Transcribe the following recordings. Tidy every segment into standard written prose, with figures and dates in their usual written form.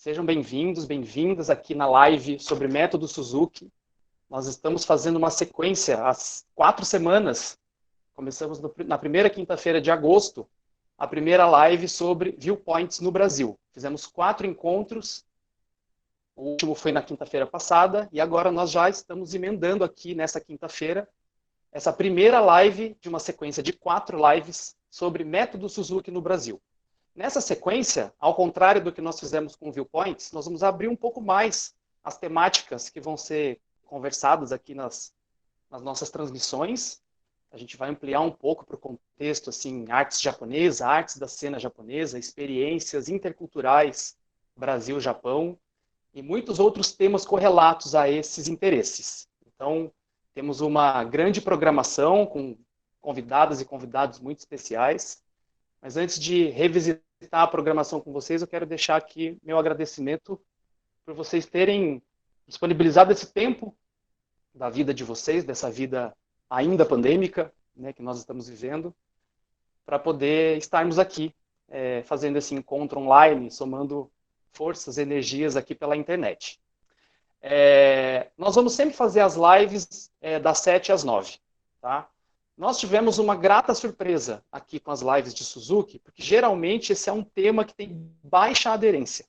Sejam bem-vindos, bem-vindas aqui na live sobre método Suzuki. Nós estamos fazendo uma sequência há 4 semanas. Começamos na primeira quinta-feira de agosto, a primeira live sobre viewpoints no Brasil. Fizemos 4 encontros, o último foi na quinta-feira passada, e agora nós já estamos emendando aqui nessa quinta-feira essa primeira live de uma sequência de 4 lives sobre método Suzuki no Brasil. Nessa sequência, ao contrário do que nós fizemos com o Viewpoints, nós vamos abrir um pouco mais as temáticas que vão ser conversadas aqui nas nossas transmissões. A gente vai ampliar um pouco para o contexto, assim, artes japonesas, artes da cena japonesa, experiências interculturais Brasil-Japão e muitos outros temas correlatos a esses interesses. Então, temos uma grande programação com convidadas e convidados muito especiais. Mas antes de revisitar a programação com vocês, eu quero deixar aqui meu agradecimento por vocês terem disponibilizado esse tempo da vida de vocês, dessa vida ainda pandêmica, né, que nós estamos vivendo, para poder estarmos aqui fazendo esse encontro online, somando forças, energias aqui pela internet. Nós vamos sempre fazer as lives das 7 às 9, tá? Nós tivemos uma grata surpresa aqui com as lives de Suzuki, porque geralmente esse é um tema que tem baixa aderência.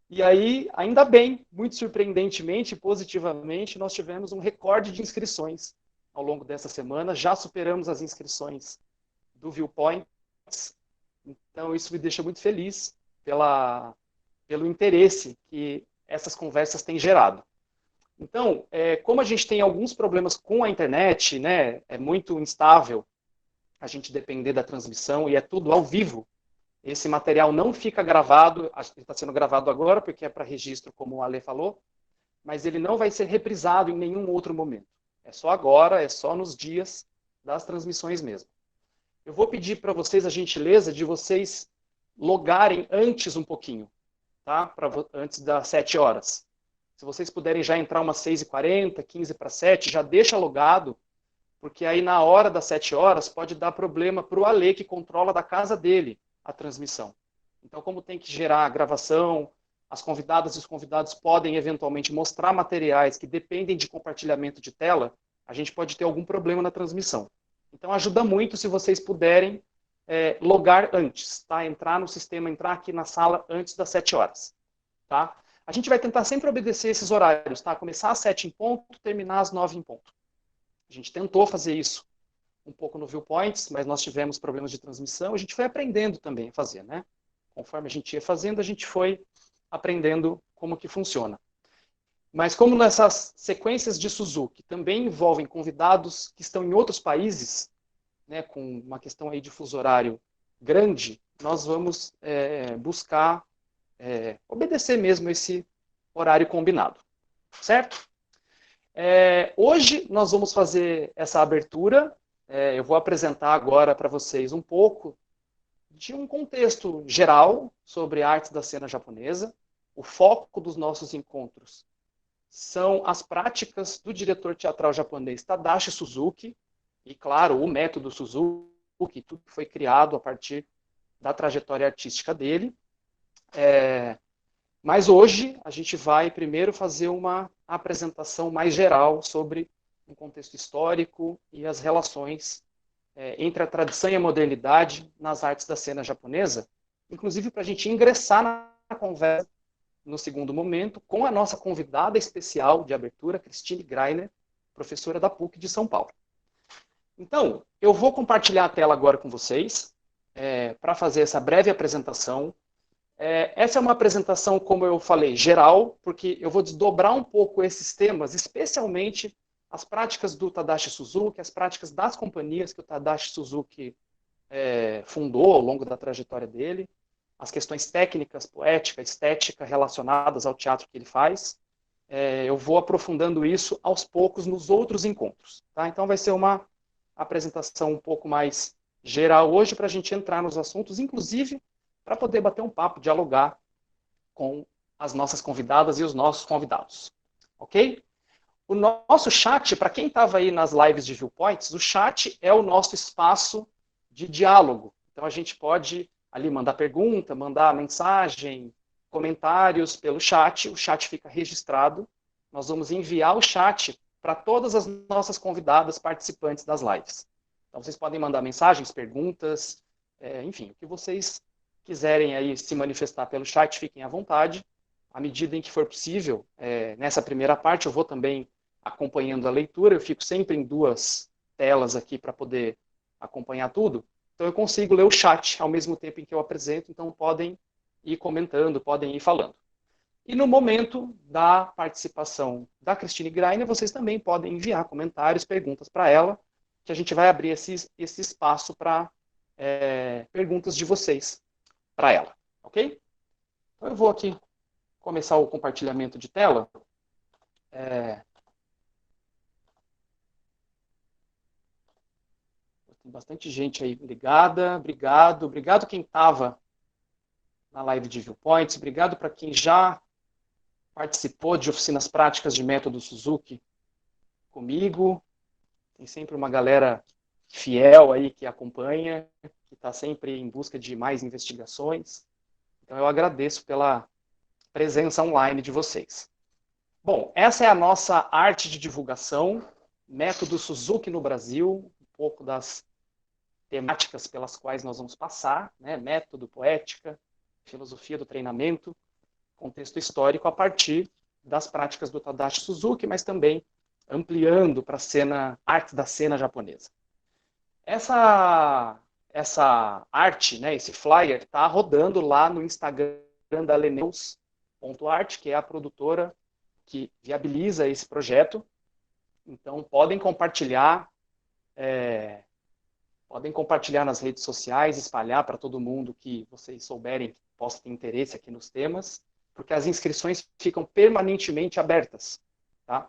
E aí, ainda bem, muito surpreendentemente, positivamente, nós tivemos um recorde de inscrições ao longo dessa semana. Já superamos as inscrições do Viewpoints. Então, isso me deixa muito feliz pelo interesse que essas conversas têm gerado. Então, como a gente tem alguns problemas com a internet, né, é muito instável a gente depender da transmissão e é tudo ao vivo, esse material não fica gravado, está sendo gravado agora porque é para registro, como o Ale falou, mas ele não vai ser reprisado em nenhum outro momento. É só agora, é só nos dias das transmissões mesmo. Eu vou pedir para vocês a gentileza de vocês logarem antes um pouquinho, tá? Antes das 7 horas. Se vocês puderem já entrar umas 6h40, 15 para 7, já deixa logado, porque aí na hora das 7 horas pode dar problema para o Ale, que controla da casa dele a transmissão. Então, como tem que gerar a gravação, as convidadas e os convidados podem eventualmente mostrar materiais que dependem de compartilhamento de tela, a gente pode ter algum problema na transmissão. Então, ajuda muito se vocês puderem logar antes, tá? Entrar no sistema, entrar aqui na sala antes das 7 horas, tá? A gente vai tentar sempre obedecer esses horários, tá? Começar às 7 em ponto, terminar às 9 em ponto. A gente tentou fazer isso um pouco no Viewpoints, mas nós tivemos problemas de transmissão. A gente foi aprendendo também a fazer, né? Conforme a gente ia fazendo, a gente foi aprendendo como que funciona. Mas como nessas sequências de Suzuki também envolvem convidados que estão em outros países, né, com uma questão aí de fuso horário grande, nós vamos buscar obedecer mesmo esse horário combinado, certo? Hoje nós vamos fazer essa abertura, eu vou apresentar agora para vocês um pouco de um contexto geral sobre artes da cena japonesa. O foco dos nossos encontros são as práticas do diretor teatral japonês Tadashi Suzuki, e claro, o método Suzuki, tudo que foi criado a partir da trajetória artística dele. Mas hoje a gente vai primeiro fazer uma apresentação mais geral sobre um contexto histórico e as relações entre a tradição e a modernidade nas artes da cena japonesa, inclusive para a gente ingressar na conversa no segundo momento com a nossa convidada especial de abertura, Christine Greiner, professora da PUC de São Paulo. Então, eu vou compartilhar a tela agora com vocês para fazer essa breve apresentação. Essa é uma apresentação, como eu falei, geral, porque eu vou desdobrar um pouco esses temas, especialmente as práticas do Tadashi Suzuki, as práticas das companhias que o Tadashi Suzuki fundou ao longo da trajetória dele, as questões técnicas, poética, estética relacionadas ao teatro que ele faz. Eu vou aprofundando isso aos poucos nos outros encontros, tá? Então vai ser uma apresentação um pouco mais geral hoje para a gente entrar nos assuntos, inclusive para poder bater um papo, dialogar com as nossas convidadas e os nossos convidados. Ok? O nosso chat, para quem estava aí nas lives de Viewpoints, o chat é o nosso espaço de diálogo. Então a gente pode ali mandar pergunta, mandar mensagem, comentários pelo chat, o chat fica registrado. Nós vamos enviar o chat para todas as nossas convidadas participantes das lives. Então, vocês podem mandar mensagens, perguntas, enfim, o que vocês quiserem aí se manifestar pelo chat, fiquem à vontade. À medida em que for possível, nessa primeira parte, eu vou também acompanhando a leitura, eu fico sempre em duas telas aqui para poder acompanhar tudo. Então, eu consigo ler o chat ao mesmo tempo em que eu apresento, então podem ir comentando, podem ir falando. E no momento da participação da Cristine Greiner, vocês também podem enviar comentários, perguntas para ela, que a gente vai abrir esse espaço para perguntas de vocês para ela, ok? Então eu vou aqui começar o compartilhamento de tela. Tem bastante gente aí ligada, obrigado quem estava na live de Viewpoints, obrigado para quem já participou de oficinas práticas de método Suzuki comigo. Tem sempre uma galera fiel aí que acompanha, que está sempre em busca de mais investigações. Então eu agradeço pela presença online de vocês. Bom, essa é a nossa arte de divulgação, método Suzuki no Brasil, um pouco das temáticas pelas quais nós vamos passar, né? Método, poética, filosofia do treinamento, contexto histórico a partir das práticas do Tadashi Suzuki, mas também ampliando para a cena, arte da cena japonesa. Essa arte, né, esse flyer, está rodando lá no Instagram da Leneus.art, que é a produtora que viabiliza esse projeto. Então, podem compartilhar nas redes sociais, espalhar para todo mundo que vocês souberem que possa ter interesse aqui nos temas, porque as inscrições ficam permanentemente abertas. Tá?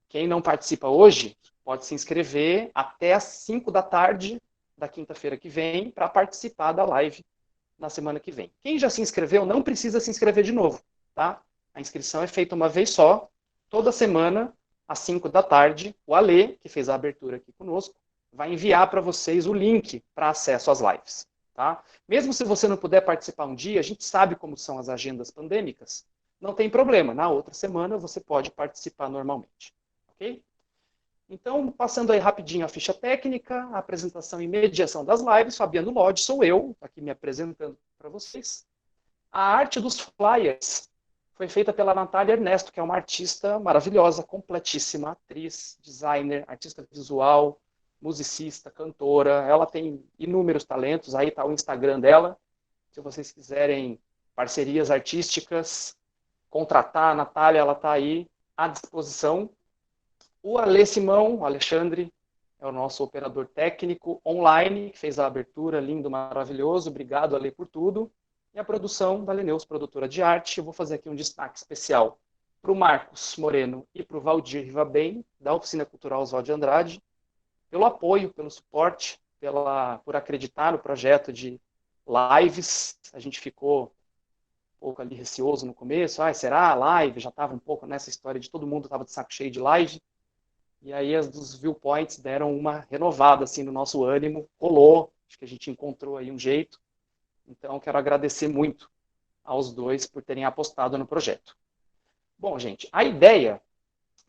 Quem não participa hoje pode se inscrever até às 5 da tarde da quinta-feira que vem para participar da live na semana que vem. Quem já se inscreveu não precisa se inscrever de novo. Tá? A inscrição é feita uma vez só, toda semana, às 5 da tarde. O Ale, que fez a abertura aqui conosco, vai enviar para vocês o link para acesso às lives. Tá? Mesmo se você não puder participar um dia, a gente sabe como são as agendas pandêmicas, não tem problema. Na outra semana você pode participar normalmente. Ok? Então, passando aí rapidinho a ficha técnica, a apresentação e mediação das lives, Fabiano Lodge, sou eu, aqui me apresentando para vocês. A arte dos flyers foi feita pela Natália Ernesto, que é uma artista maravilhosa, completíssima, atriz, designer, artista visual, musicista, cantora. Ela tem inúmeros talentos, aí está o Instagram dela. Se vocês quiserem parcerias artísticas, contratar a Natália, ela está aí à disposição. O Ale Simão, o Alexandre, é o nosso operador técnico online, que fez a abertura, lindo, maravilhoso. Obrigado, Ale, por tudo. E a produção da Leneus, produtora de arte. Eu vou fazer aqui um destaque especial para o Marcos Moreno e para o Valdir Rivabem, da Oficina Cultural Oswald de Andrade, pelo apoio, pelo suporte, por acreditar no projeto de lives. A gente ficou um pouco ali receoso no começo. Será a live? Já estava um pouco nessa história de todo mundo estava de saco cheio de live. E aí as dos viewpoints deram uma renovada assim, no nosso ânimo. Rolou. Acho que a gente encontrou aí um jeito. Então, quero agradecer muito aos dois por terem apostado no projeto. Bom, gente, a ideia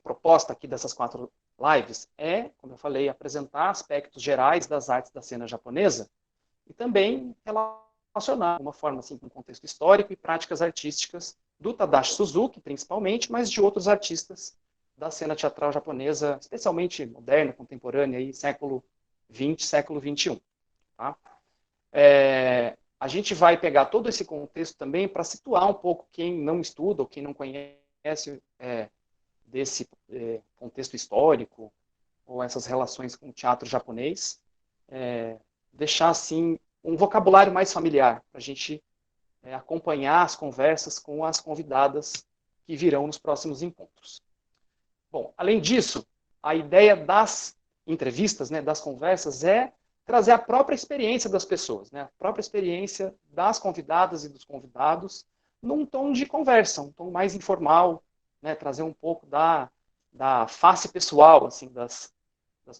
proposta aqui dessas 4 lives é, como eu falei, apresentar aspectos gerais das artes da cena japonesa e também relacionar de uma forma assim com o contexto histórico e práticas artísticas do Tadashi Suzuki, principalmente, mas de outros artistas da cena teatral japonesa, especialmente moderna, contemporânea, aí, século XX, século XXI. Tá? A gente vai pegar todo esse contexto também para situar um pouco quem não estuda ou quem não conhece desse contexto histórico ou essas relações com o teatro japonês, deixar assim um vocabulário mais familiar para a gente acompanhar as conversas com as convidadas que virão nos próximos encontros. Bom, além disso, a ideia das entrevistas, né, das conversas, é trazer a própria experiência das pessoas, né, a própria experiência das convidadas e dos convidados, num tom de conversa, um tom mais informal, né, trazer um pouco da face pessoal assim, das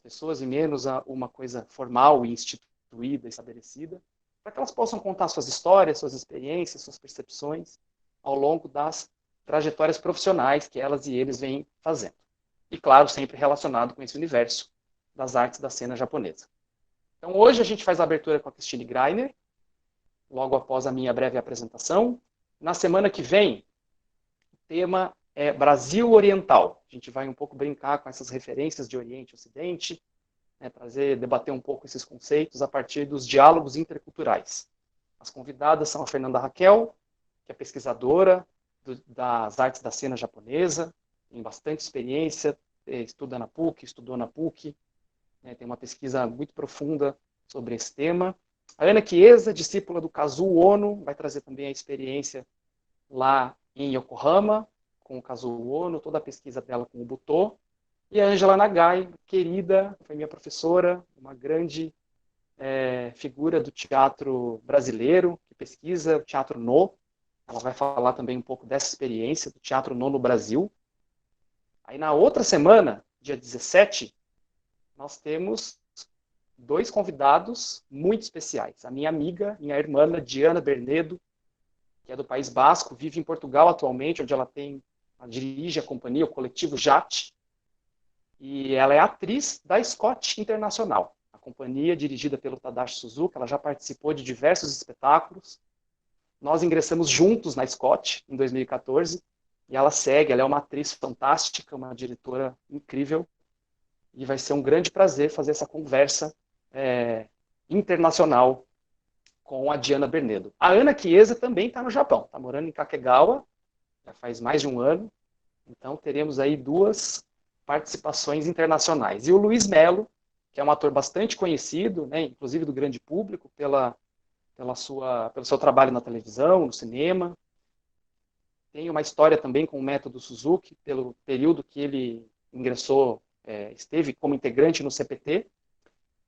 pessoas e menos uma coisa formal e instituída, estabelecida, para que elas possam contar suas histórias, suas experiências, suas percepções, ao longo das trajetórias profissionais que elas e eles vêm fazendo. E, claro, sempre relacionado com esse universo das artes da cena japonesa. Então, hoje a gente faz a abertura com a Christine Greiner, logo após a minha breve apresentação. Na semana que vem, o tema é Brasil Oriental. A gente vai um pouco brincar com essas referências de Oriente e Ocidente, né, debater um pouco esses conceitos a partir dos diálogos interculturais. As convidadas são a Fernanda Raquel, que é pesquisadora das artes da cena japonesa, tem bastante experiência, estuda na PUC, estudou na PUC, né, tem uma pesquisa muito profunda sobre esse tema. A Ana Chiesa, discípula do Kazuo Ono, vai trazer também a experiência lá em Yokohama, com o Kazuo Ono, toda a pesquisa dela com o Butô. E a Ângela Nagai, querida, foi minha professora, uma grande figura do teatro brasileiro, que pesquisa o teatro no. Ela vai falar também um pouco dessa experiência do teatro no Brasil. Aí na outra semana, dia 17, nós temos 2 convidados muito especiais. A minha amiga, minha irmã Diana Bernedo, que é do País Basco, vive em Portugal atualmente, onde ela dirige a companhia, o coletivo JAT, e ela é atriz da Scott Internacional, a companhia dirigida pelo Tadashi Suzuki. Ela já participou de diversos espetáculos. Nós ingressamos juntos na Scott em 2014, e ela é uma atriz fantástica, uma diretora incrível, e vai ser um grande prazer fazer essa conversa internacional com a Diana Bernedo. A Ana Chiesa também está no Japão, está morando em Kakegawa, já faz mais de um ano, então teremos aí 2 participações internacionais. E o Luiz Melo, que é um ator bastante conhecido, né, inclusive do grande público, pelo seu trabalho na televisão, no cinema. Tem uma história também com o método Suzuki, pelo período que ele esteve como integrante no CPT,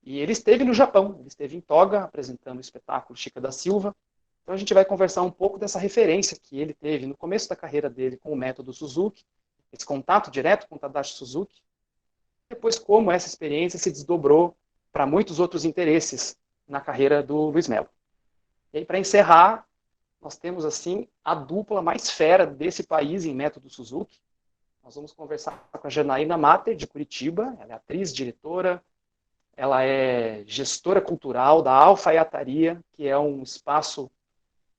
e ele esteve no Japão, ele esteve em Toga, apresentando o espetáculo Chica da Silva. Então a gente vai conversar um pouco dessa referência que ele teve no começo da carreira dele com o método Suzuki, esse contato direto com o Tadashi Suzuki, depois como essa experiência se desdobrou para muitos outros interesses na carreira do Luiz Melo. E aí, para encerrar, nós temos assim a dupla mais fera desse país em método Suzuki. Nós vamos conversar com a Janaína Mater, de Curitiba. Ela é atriz, diretora, ela é gestora cultural da Alfaiataria, que é um espaço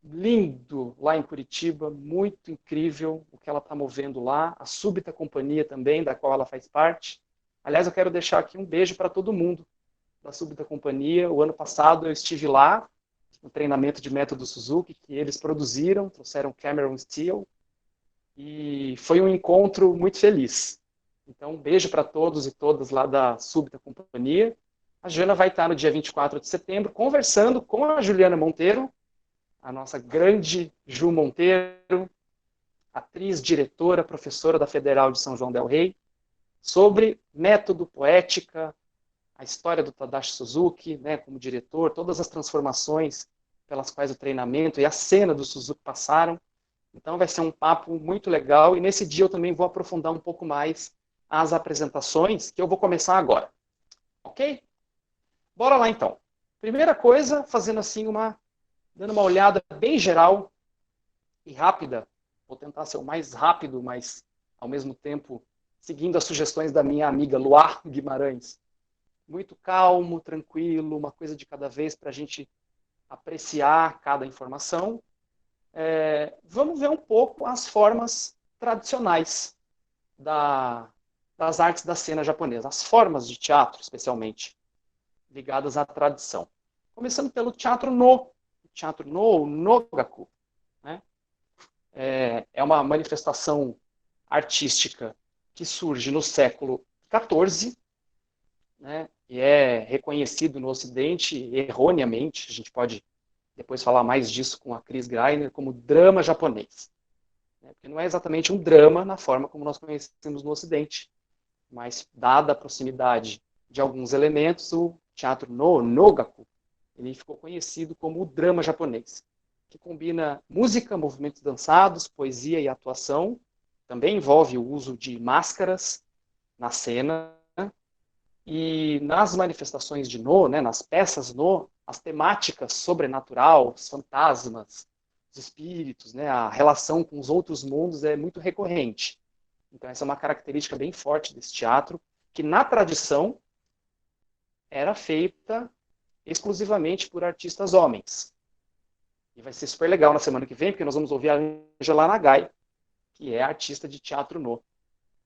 lindo lá em Curitiba, muito incrível o que ela está movendo lá, a Súbita Companhia também, da qual ela faz parte. Aliás, eu quero deixar aqui um beijo para todo mundo da Súbita Companhia. O ano passado eu estive lá, no treinamento de método Suzuki, que eles produziram, trouxeram Cameron Steele, e foi um encontro muito feliz. Então, um beijo para todos e todas lá da Súbita Companhia. A Jana vai estar no dia 24 de setembro conversando com a Juliana Monteiro, a nossa grande Ju Monteiro, atriz, diretora, professora da Federal de São João del Rei, sobre método, poética, a história do Tadashi Suzuki, né, como diretor, todas as transformações pelas quais o treinamento e a cena do Suzuki passaram. Então vai ser um papo muito legal, e nesse dia eu também vou aprofundar um pouco mais as apresentações, que eu vou começar agora. Ok? Bora lá então. Primeira coisa, fazendo assim dando uma olhada bem geral e rápida. Vou tentar ser o mais rápido, mas ao mesmo tempo seguindo as sugestões da minha amiga Luar Guimarães. Muito calmo, tranquilo, uma coisa de cada vez para a gente apreciar cada informação. Vamos ver um pouco as formas tradicionais das artes da cena japonesa, as formas de teatro, especialmente, ligadas à tradição. Começando pelo teatro no. O teatro no, ou Nogaku, né? É uma manifestação artística que surge no século XIV, né? E é reconhecido no Ocidente erroneamente, a gente pode depois falar mais disso com a Chris Greiner, como drama japonês. Porque não é exatamente um drama na forma como nós conhecemos no Ocidente, mas dada a proximidade de alguns elementos, o teatro no Nogaku, ele ficou conhecido como o drama japonês, que combina música, movimentos dançados, poesia e atuação. Também envolve o uso de máscaras na cena. E nas manifestações de No, né, nas peças No, as temáticas sobrenatural, os fantasmas, os espíritos, né, a relação com os outros mundos é muito recorrente. Então essa é uma característica bem forte desse teatro, que na tradição era feita exclusivamente por artistas homens. E vai ser super legal na semana que vem, porque nós vamos ouvir a Angela Nagai, que é artista de teatro no.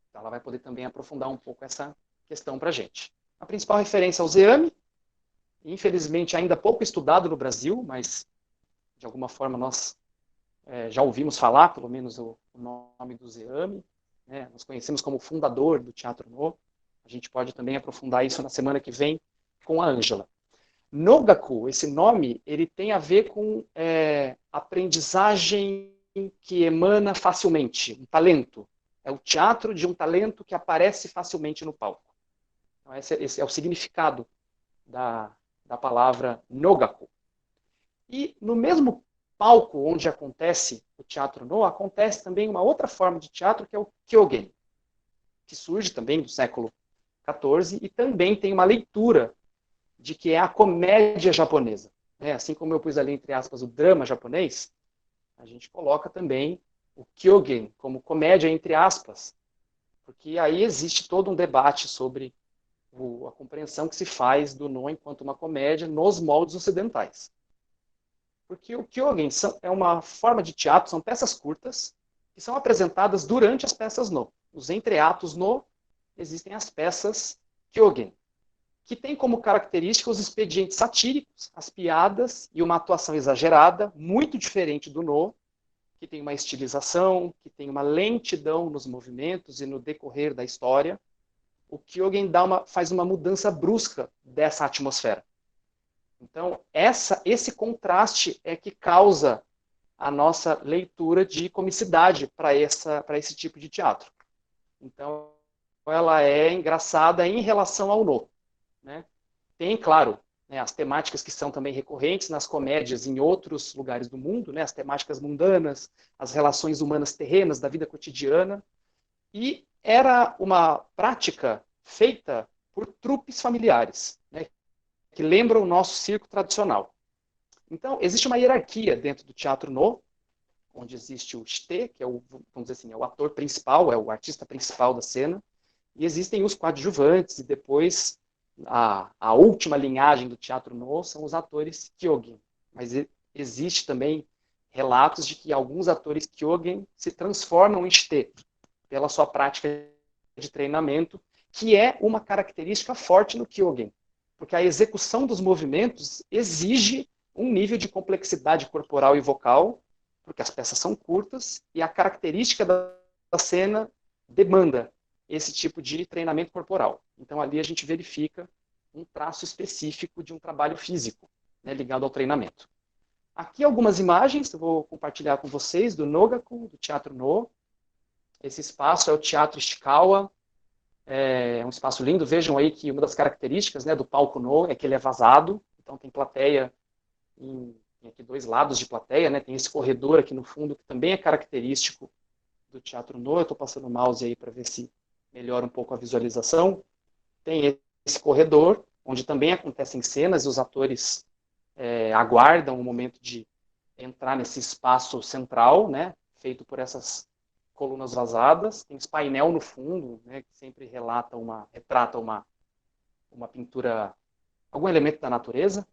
Então ela vai poder também aprofundar um pouco essa questão para a gente. A principal referência é o Zeame, infelizmente ainda pouco estudado no Brasil, mas de alguma forma nós já ouvimos falar, pelo menos o nome do Zeame, né? Nós conhecemos como fundador do Teatro No. A gente pode também aprofundar isso na semana que vem com a Ângela. Nogaku, esse nome, ele tem a ver com aprendizagem que emana facilmente, um talento. É o teatro de um talento que aparece facilmente no palco. Então, esse é o significado da palavra Nogaku. E no mesmo palco onde acontece o teatro no, acontece também uma outra forma de teatro, que é o Kyogen, que surge também do século XIV e também tem uma leitura de que é a comédia japonesa. Assim como eu pus ali, entre aspas, o drama japonês, a gente coloca também o Kyogen como comédia, entre aspas, porque aí existe todo um debate sobre a compreensão que se faz do no enquanto uma comédia nos moldes ocidentais. Porque o Kyogen é uma forma de teatro, são peças curtas, que são apresentadas durante as peças no. Os entreatos no, existem as peças Kyogen, que tem como característica os expedientes satíricos, as piadas e uma atuação exagerada, muito diferente do no, que tem uma estilização, que tem uma lentidão nos movimentos e no decorrer da história. O Kyogen faz uma mudança brusca dessa atmosfera. Então, esse contraste é que causa a nossa leitura de comicidade para esse tipo de teatro. Então, ela é engraçada em relação ao no. Né? Tem, claro, né, as temáticas que são também recorrentes nas comédias em outros lugares do mundo, né, as temáticas mundanas, as relações humanas terrenas da vida cotidiana, e era uma prática feita por trupes familiares, né, que lembram o nosso circo tradicional. Então, existe uma hierarquia dentro do teatro no, onde existe o shite, que é vamos dizer assim, é o ator principal, é o artista principal da cena, e existem os coadjuvantes, e depois a última linhagem do teatro no são os atores Kyogen. Mas existe também relatos de que alguns atores Kyogen se transformam em shite pela sua prática de treinamento, que é uma característica forte no Kyogen, porque a execução dos movimentos exige um nível de complexidade corporal e vocal, porque as peças são curtas e a característica da cena demanda esse tipo de treinamento corporal. Então, ali a gente verifica um traço específico de um trabalho físico, né, ligado ao treinamento. Aqui algumas imagens, eu vou compartilhar com vocês, do Nogaku, do Teatro No. Esse espaço é o Teatro Ishikawa, é um espaço lindo. Vejam aí que uma das características, né, do palco No é que ele é vazado, então tem plateia, tem aqui dois lados de plateia, né, tem esse corredor aqui no fundo, que também é característico do Teatro No. Eu estou passando o mouse aí para ver se melhora um pouco a visualização. Tem esse corredor, onde também acontecem cenas e os atores aguardam o momento de entrar nesse espaço central, né, feito por essas colunas vazadas. Tem esse painel no fundo, né, que sempre retrata uma pintura, algum elemento da natureza.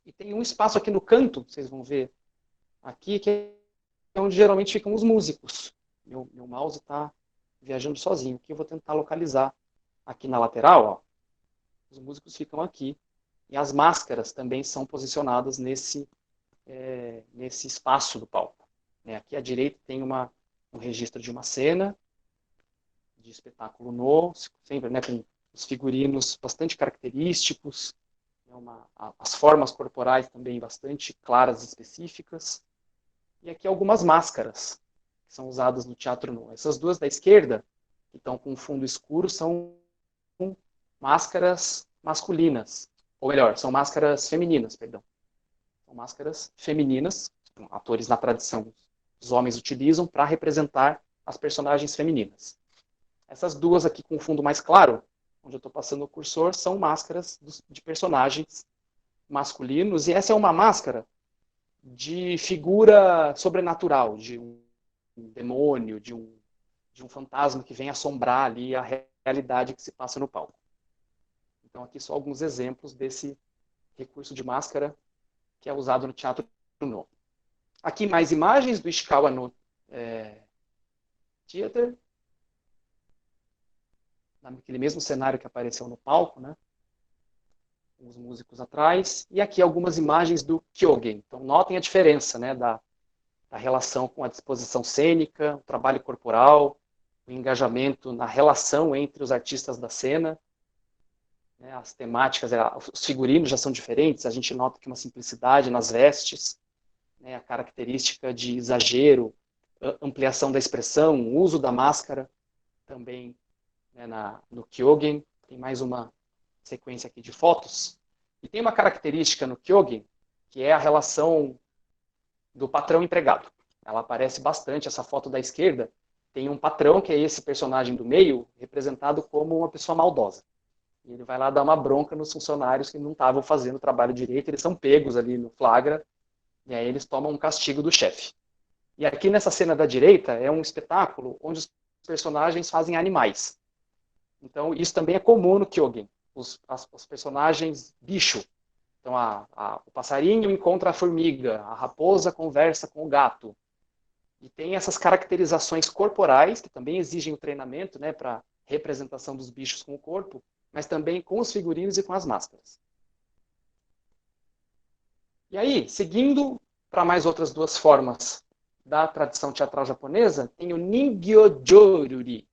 E tem um espaço aqui no canto, vocês vão ver aqui, que é onde geralmente ficam os músicos. Meu mouse está viajando sozinho. Aqui eu vou tentar localizar aqui na lateral, ó. Os músicos ficam aqui. E as máscaras também são posicionadas nesse espaço do palco. Aqui à direita tem um registro de uma cena de espetáculo no, sempre, né, com os figurinos bastante característicos, as formas corporais também bastante claras e específicas. E aqui algumas máscaras que são usadas no teatro no. Essas duas da esquerda, que estão com fundo escuro, são máscaras masculinas. Ou melhor, são máscaras femininas, perdão. São máscaras femininas, atores na tradição, os homens utilizam para representar as personagens femininas. Essas duas aqui com fundo mais claro, onde eu estou passando o cursor, são máscaras de personagens masculinos. E essa é uma máscara de figura sobrenatural, de um demônio, de um fantasma que vem assombrar ali a realidade que se passa no palco. Então aqui só alguns exemplos desse recurso de máscara que é usado no teatro no. Aqui mais imagens do Ishikawa no Theater, naquele mesmo cenário que apareceu no palco, né? Os músicos atrás, e aqui algumas imagens do Kyogen. Então notem a diferença, né, da relação com a disposição cênica, o trabalho corporal, o engajamento na relação entre os artistas da cena, né, as temáticas, os figurinos já são diferentes, a gente nota que uma simplicidade nas vestes, né, a característica de exagero, ampliação da expressão, o uso da máscara, também, né, no Kyogen. Tem mais uma sequência aqui de fotos. E tem uma característica no Kyogen, que é a relação do patrão-empregado. Ela aparece bastante, essa foto da esquerda, tem um patrão, que é esse personagem do meio, representado como uma pessoa maldosa. E ele vai lá dar uma bronca nos funcionários que não estavam fazendo o trabalho direito, eles são pegos ali no flagra, e aí eles tomam um castigo do chefe. E aqui nessa cena da direita é um espetáculo onde os personagens fazem animais. Então isso também é comum no Kyogen. Os personagens bicho. Então o passarinho encontra a formiga, a raposa conversa com o gato. E tem essas caracterizações corporais, que também exigem o treinamento, né, para representação dos bichos com o corpo, mas também com os figurinos e com as máscaras. E aí, seguindo para mais outras duas formas da tradição teatral japonesa, tem o Ningyo-jōruri.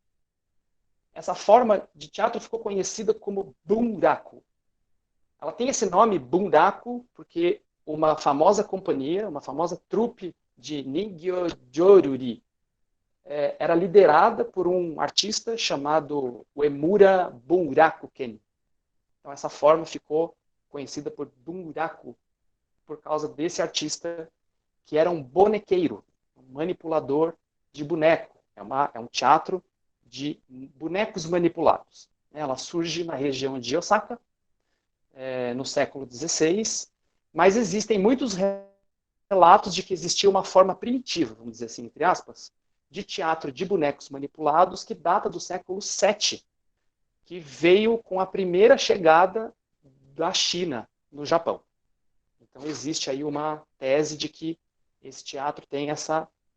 Essa forma de teatro ficou conhecida como bunraku. Ela tem esse nome, bunraku, porque uma famosa companhia, uma famosa trupe de Ningyo-jōruri era liderada por um artista chamado Uemura Bunraku-ken. Então essa forma ficou conhecida por bunraku, por causa desse artista que era um bonequeiro, um manipulador de boneco. É um teatro de bonecos manipulados. Ela surge na região de Osaka, no século XVI, mas existem muitos relatos de que existia uma forma primitiva, vamos dizer assim, entre aspas, de teatro de bonecos manipulados que data do século VII, que veio com a primeira chegada da China no Japão. Então existe aí uma tese de que esse teatro tem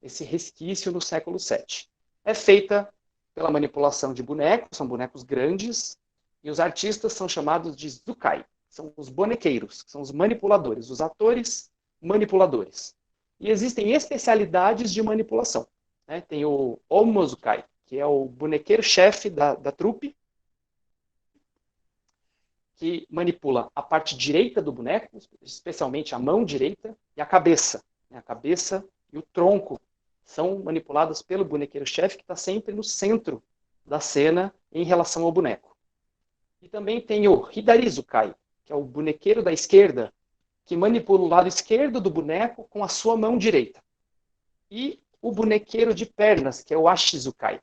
esse resquício no século VII. É feita pela manipulação de bonecos, são bonecos grandes, e os artistas são chamados de zukai, são os bonequeiros, são os manipuladores, os atores manipuladores. E existem especialidades de manipulação. Né? Tem o omozukai, que é o bonequeiro-chefe da trupe, que manipula a parte direita do boneco, especialmente a mão direita, e a cabeça. A cabeça e o tronco são manipuladas pelo bonequeiro-chefe, que está sempre no centro da cena em relação ao boneco. E também tem o hidarizukai, que é o bonequeiro da esquerda, que manipula o lado esquerdo do boneco com a sua mão direita. E o bonequeiro de pernas, que é o ashizukai.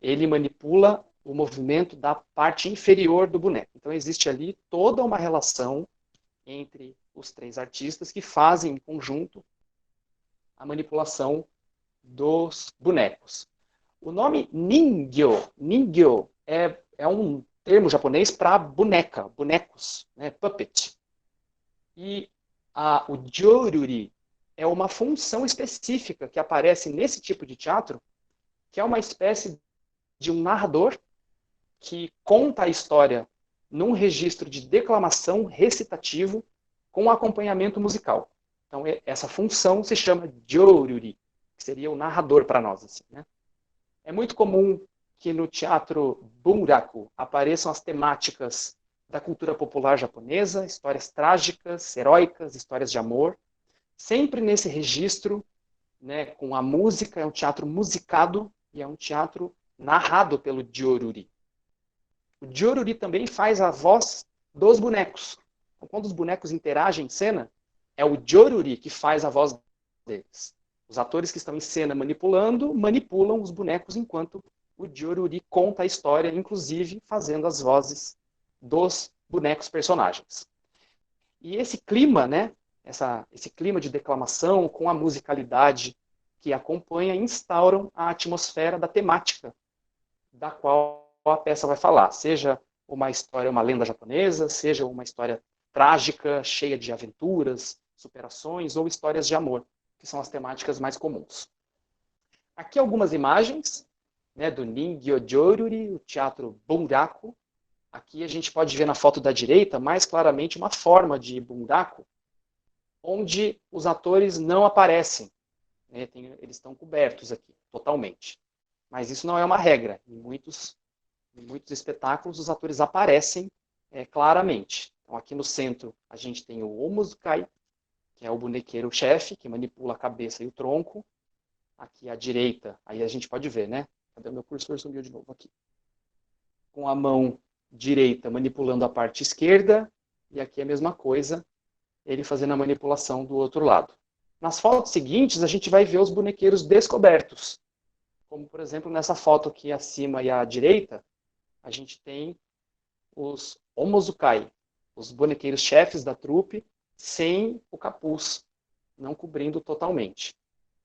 Ele manipula o movimento da parte inferior do boneco. Então existe ali toda uma relação entre os três artistas que fazem em conjunto a manipulação dos bonecos. O nome Ningyo é um termo japonês para boneca, bonecos, né, puppet. E o jōruri é uma função específica que aparece nesse tipo de teatro, que é uma espécie de um narrador que conta a história num registro de declamação recitativo com acompanhamento musical. Então, essa função se chama jōruri, que seria o narrador para nós. Assim, né? É muito comum que no teatro bunraku apareçam as temáticas da cultura popular japonesa, histórias trágicas, heróicas, histórias de amor, sempre nesse registro, né, com a música, é um teatro musicado e é um teatro narrado pelo jōruri. O jōruri também faz a voz dos bonecos. Então, quando os bonecos interagem em cena, é o jōruri que faz a voz deles. Os atores que estão em cena manipulam os bonecos enquanto o jōruri conta a história, inclusive fazendo as vozes dos bonecos personagens. E esse clima, né, esse clima de declamação com a musicalidade que acompanha, instauram a atmosfera da temática da qual a peça vai falar, seja uma história, uma lenda japonesa, seja uma história trágica, cheia de aventuras, superações ou histórias de amor, que são as temáticas mais comuns. Aqui algumas imagens, né, do Ningyo-Joruri, o teatro bunraku. Aqui a gente pode ver na foto da direita mais claramente uma forma de bunraku, onde os atores não aparecem, né, eles estão cobertos aqui, totalmente. Mas isso não é uma regra. Em muitos espetáculos, os atores aparecem claramente. Então, aqui no centro, a gente tem o Omozukai, que é o bonequeiro-chefe, que manipula a cabeça e o tronco. Aqui à direita, aí a gente pode ver, né? Cadê o meu cursor? Sumiu de novo aqui. Com a mão direita manipulando a parte esquerda, e aqui a mesma coisa, ele fazendo a manipulação do outro lado. Nas fotos seguintes, a gente vai ver os bonequeiros descobertos. Como, por exemplo, nessa foto aqui acima e à direita, a gente tem os Omozukai, os bonequeiros-chefes da trupe, sem o capuz, não cobrindo totalmente.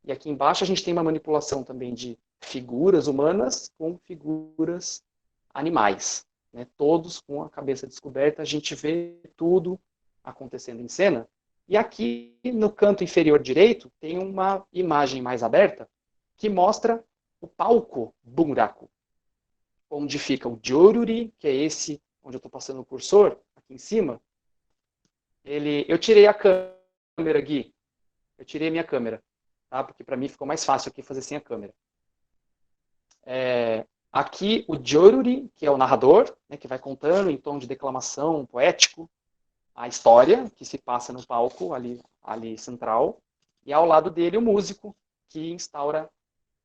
E aqui embaixo a gente tem uma manipulação também de figuras humanas com figuras animais, né? Todos com a cabeça descoberta, a gente vê tudo acontecendo em cena. E aqui no canto inferior direito tem uma imagem mais aberta que mostra o palco bunraku, onde fica o Joruri, que é esse onde eu estou passando o cursor, aqui em cima. Eu tirei a câmera, Gui. Eu tirei a minha câmera, tá? Porque para mim ficou mais fácil aqui fazer sem a câmera. Aqui o Joruri, que é o narrador, né, que vai contando em tom de declamação poético a história que se passa no palco ali central. E ao lado dele o músico, que instaura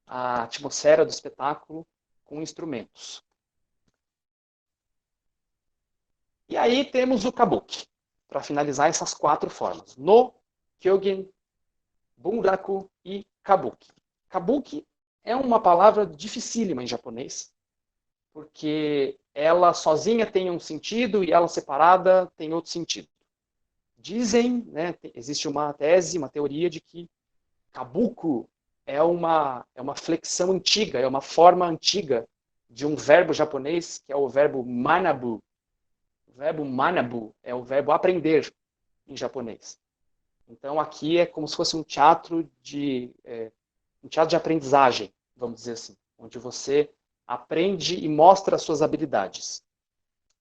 a atmosfera do espetáculo com instrumentos. E aí temos o kabuki, para finalizar essas 4 formas. No, kyogen, bunraku e kabuki. Kabuki é uma palavra dificílima em japonês, porque ela sozinha tem um sentido e ela separada tem outro sentido. Dizem, né, existe uma tese, uma teoria de que kabuku é uma flexão antiga, é uma forma antiga de um verbo japonês, que é o verbo manabu. O verbo manabu é o verbo aprender em japonês. Então aqui é como se fosse um teatro de aprendizagem, vamos dizer assim, onde você aprende e mostra as suas habilidades.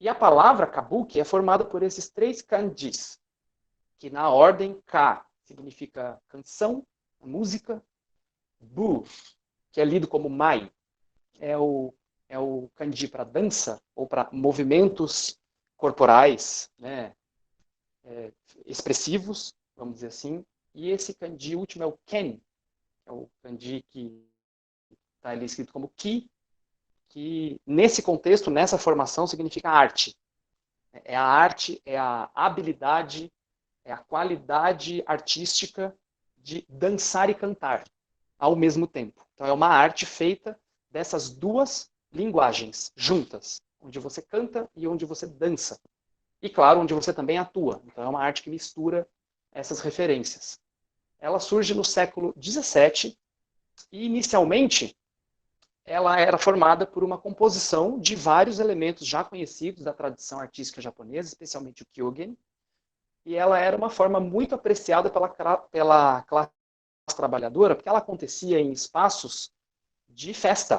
E a palavra kabuki é formada por esses 3 kanjis, que na ordem ka significa canção, música, bu, que é lido como mai, é o kanji para dança ou para movimentos corporais, né, expressivos, vamos dizer assim. E esse kanji último é o ken, é o kanji que está ali escrito como ki, que nesse contexto, nessa formação, significa arte. É a arte, é a habilidade, é a qualidade artística de dançar e cantar ao mesmo tempo. Então é uma arte feita dessas 2 linguagens juntas, onde você canta e onde você dança. E claro, onde você também atua. Então é uma arte que mistura essas referências. Ela surge no século XVII e inicialmente ela era formada por uma composição de vários elementos já conhecidos da tradição artística japonesa, especialmente o kyogen, e ela era uma forma muito apreciada pela classe trabalhadora, porque ela acontecia em espaços de festa.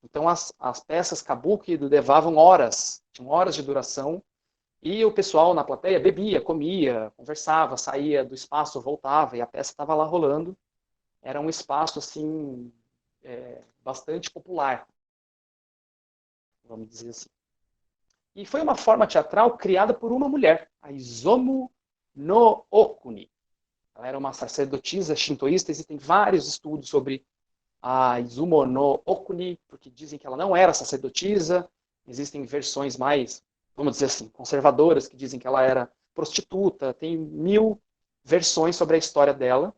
Então as peças kabuki levavam horas, tinham horas de duração, e o pessoal na plateia bebia, comia, conversava, saía do espaço, voltava, e a peça estava lá rolando. Era um espaço assim bastante popular, vamos dizer assim. E foi uma forma teatral criada por uma mulher, a Izumo no Okuni. Ela era uma sacerdotisa shintoísta, existem vários estudos sobre a Izumo no Okuni, porque dizem que ela não era sacerdotisa, existem versões mais, vamos dizer assim, conservadoras, que dizem que ela era prostituta, tem 1000 versões sobre a história dela.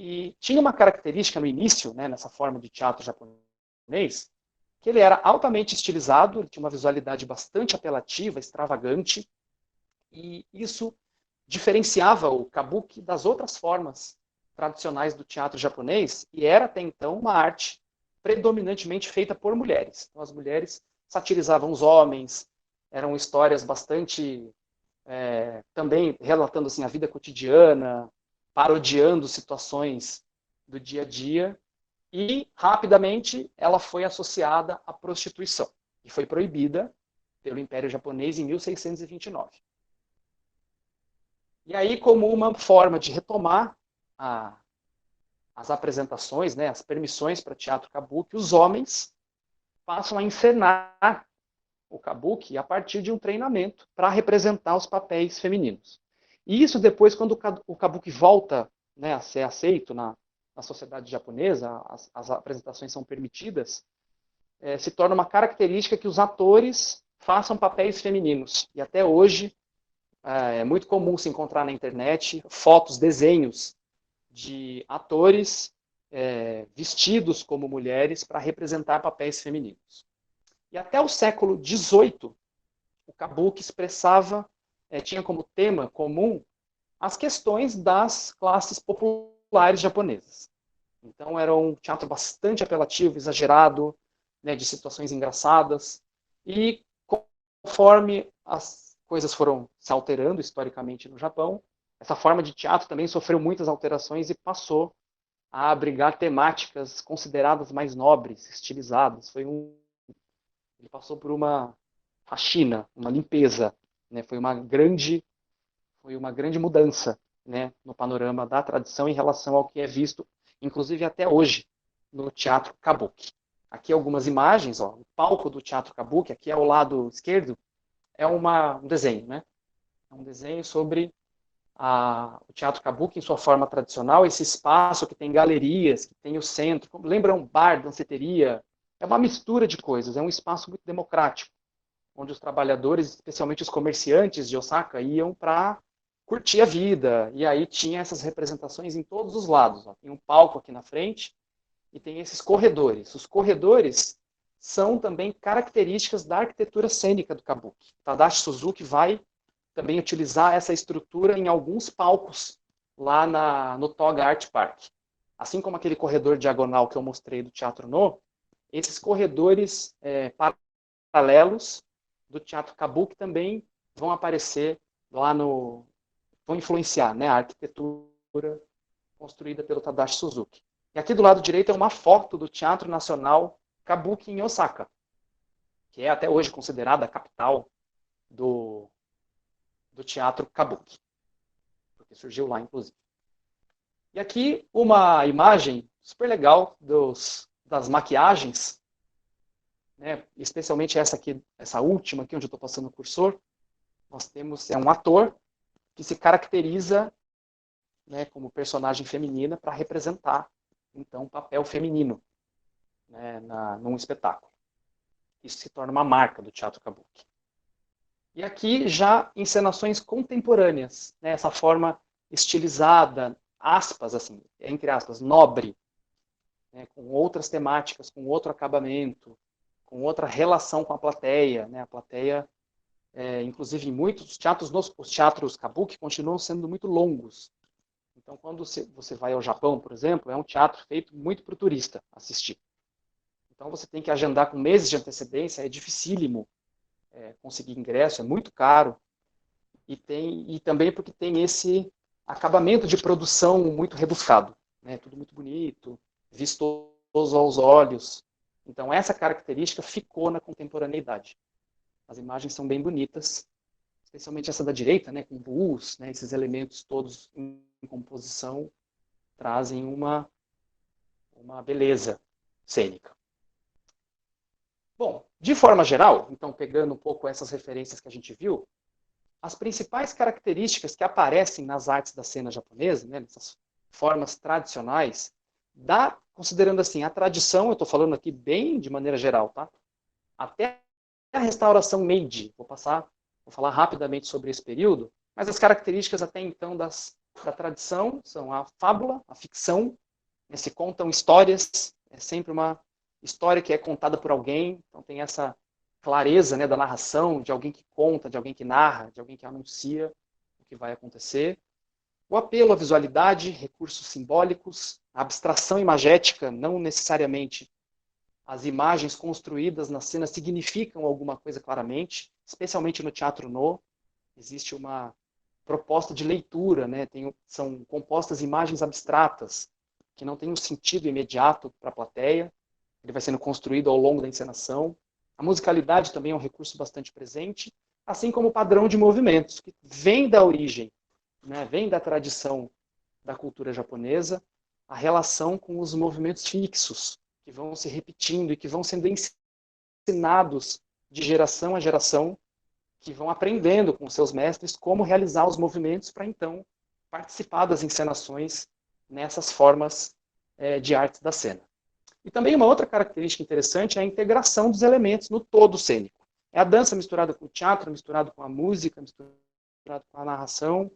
E tinha uma característica no início, né, nessa forma de teatro japonês, que ele era altamente estilizado, ele tinha uma visualidade bastante apelativa, extravagante, e isso diferenciava o kabuki das outras formas tradicionais do teatro japonês e era até então uma arte predominantemente feita por mulheres. Então as mulheres satirizavam os homens, eram histórias bastante também relatando assim a vida cotidiana, parodiando situações do dia a dia, e rapidamente ela foi associada à prostituição e foi proibida pelo Império Japonês em 1629. E aí, como uma forma de retomar as apresentações, né, as permissões para teatro kabuki, os homens passam a encenar o kabuki a partir de um treinamento para representar os papéis femininos. E isso depois, quando o kabuki volta, né, a ser aceito na sociedade japonesa, as apresentações são permitidas, se torna uma característica que os atores façam papéis femininos. E até hoje é muito comum se encontrar na internet fotos, desenhos de atores vestidos como mulheres para representar papéis femininos. E até o século XVIII, o kabuki expressava, tinha como tema comum as questões das classes populares japonesas. Então era um teatro bastante apelativo, exagerado, né, de situações engraçadas. E conforme as coisas foram se alterando historicamente no Japão, essa forma de teatro também sofreu muitas alterações e passou a abrigar temáticas consideradas mais nobres, estilizadas. Ele passou por uma faxina, uma limpeza, né? Foi uma grande mudança, né, no panorama da tradição em relação ao que é visto, inclusive até hoje, no teatro kabuki. Aqui algumas imagens, ó, o palco do teatro kabuki, aqui ao lado esquerdo, é um desenho, né? É um desenho sobre o teatro kabuki em sua forma tradicional, esse espaço que tem galerias, que tem o centro, lembra um bar, danceteria, é uma mistura de coisas, é um espaço muito democrático, onde os trabalhadores, especialmente os comerciantes de Osaka, iam para curtir a vida, e aí tinha essas representações em todos os lados. Ó. Tem um palco aqui na frente, e tem esses corredores. Os corredores são também características da arquitetura cênica do kabuki. Tadashi Suzuki vai também utilizar essa estrutura em alguns palcos lá no Toga Art Park. Assim como aquele corredor diagonal que eu mostrei do Teatro No, esses corredores paralelos do Teatro Kabuki também vão aparecer lá vão influenciar, né, a arquitetura construída pelo Tadashi Suzuki. E aqui do lado direito é uma foto do Teatro Nacional Kabuki em Osaka, que é até hoje considerada a capital do teatro Kabuki, porque surgiu lá, inclusive. E aqui uma imagem super legal das maquiagens, né, especialmente essa aqui, essa última aqui, onde eu estou passando o cursor. Nós temos um ator que se caracteriza, né, como personagem feminina para representar, então, um papel feminino, né, num espetáculo. Isso se torna uma marca do teatro kabuki. E aqui já encenações contemporâneas, né, essa forma estilizada, aspas, assim, entre aspas, nobre, né, com outras temáticas, com outro acabamento, com outra relação com a plateia. Né, a plateia, inclusive em muitos teatros, os teatros kabuki continuam sendo muito longos. Então, quando você vai ao Japão, por exemplo, é um teatro feito muito para o turista assistir. Então, você tem que agendar com meses de antecedência, é dificílimo conseguir ingresso, é muito caro. E também porque tem esse acabamento de produção muito rebuscado. Né? Tudo muito bonito, vistoso aos olhos. Então, essa característica ficou na contemporaneidade. As imagens são bem bonitas, especialmente essa da direita, né, com luz, né, esses elementos todos em composição trazem uma beleza cênica. Bom, de forma geral, então pegando um pouco essas referências que a gente viu, as principais características que aparecem nas artes da cena japonesa, né, nessas formas tradicionais, considerando assim, a tradição, eu estou falando aqui bem de maneira geral, tá? Até a restauração Meiji, vou falar rapidamente sobre esse período, mas as características até então da tradição são a fábula, a ficção, né, se contam histórias, é sempre uma história que é contada por alguém, então tem essa clareza, né, da narração, de alguém que conta, de alguém que narra, de alguém que anuncia o que vai acontecer. O apelo à visualidade, recursos simbólicos, a abstração imagética, não necessariamente as imagens construídas na cena significam alguma coisa claramente, especialmente no teatro no, existe uma proposta de leitura, né? São compostas imagens abstratas, que não têm um sentido imediato para a plateia, ele vai sendo construído ao longo da encenação. A musicalidade também é um recurso bastante presente, assim como o padrão de movimentos, que vem da origem, né? Vem da tradição da cultura japonesa, a relação com os movimentos fixos, que vão se repetindo e que vão sendo ensinados de geração a geração, que vão aprendendo com seus mestres como realizar os movimentos para então participar das encenações nessas formas de arte da cena. E também uma outra característica interessante é a integração dos elementos no todo cênico. É a dança misturada com o teatro, misturado com a música, misturado com a narração.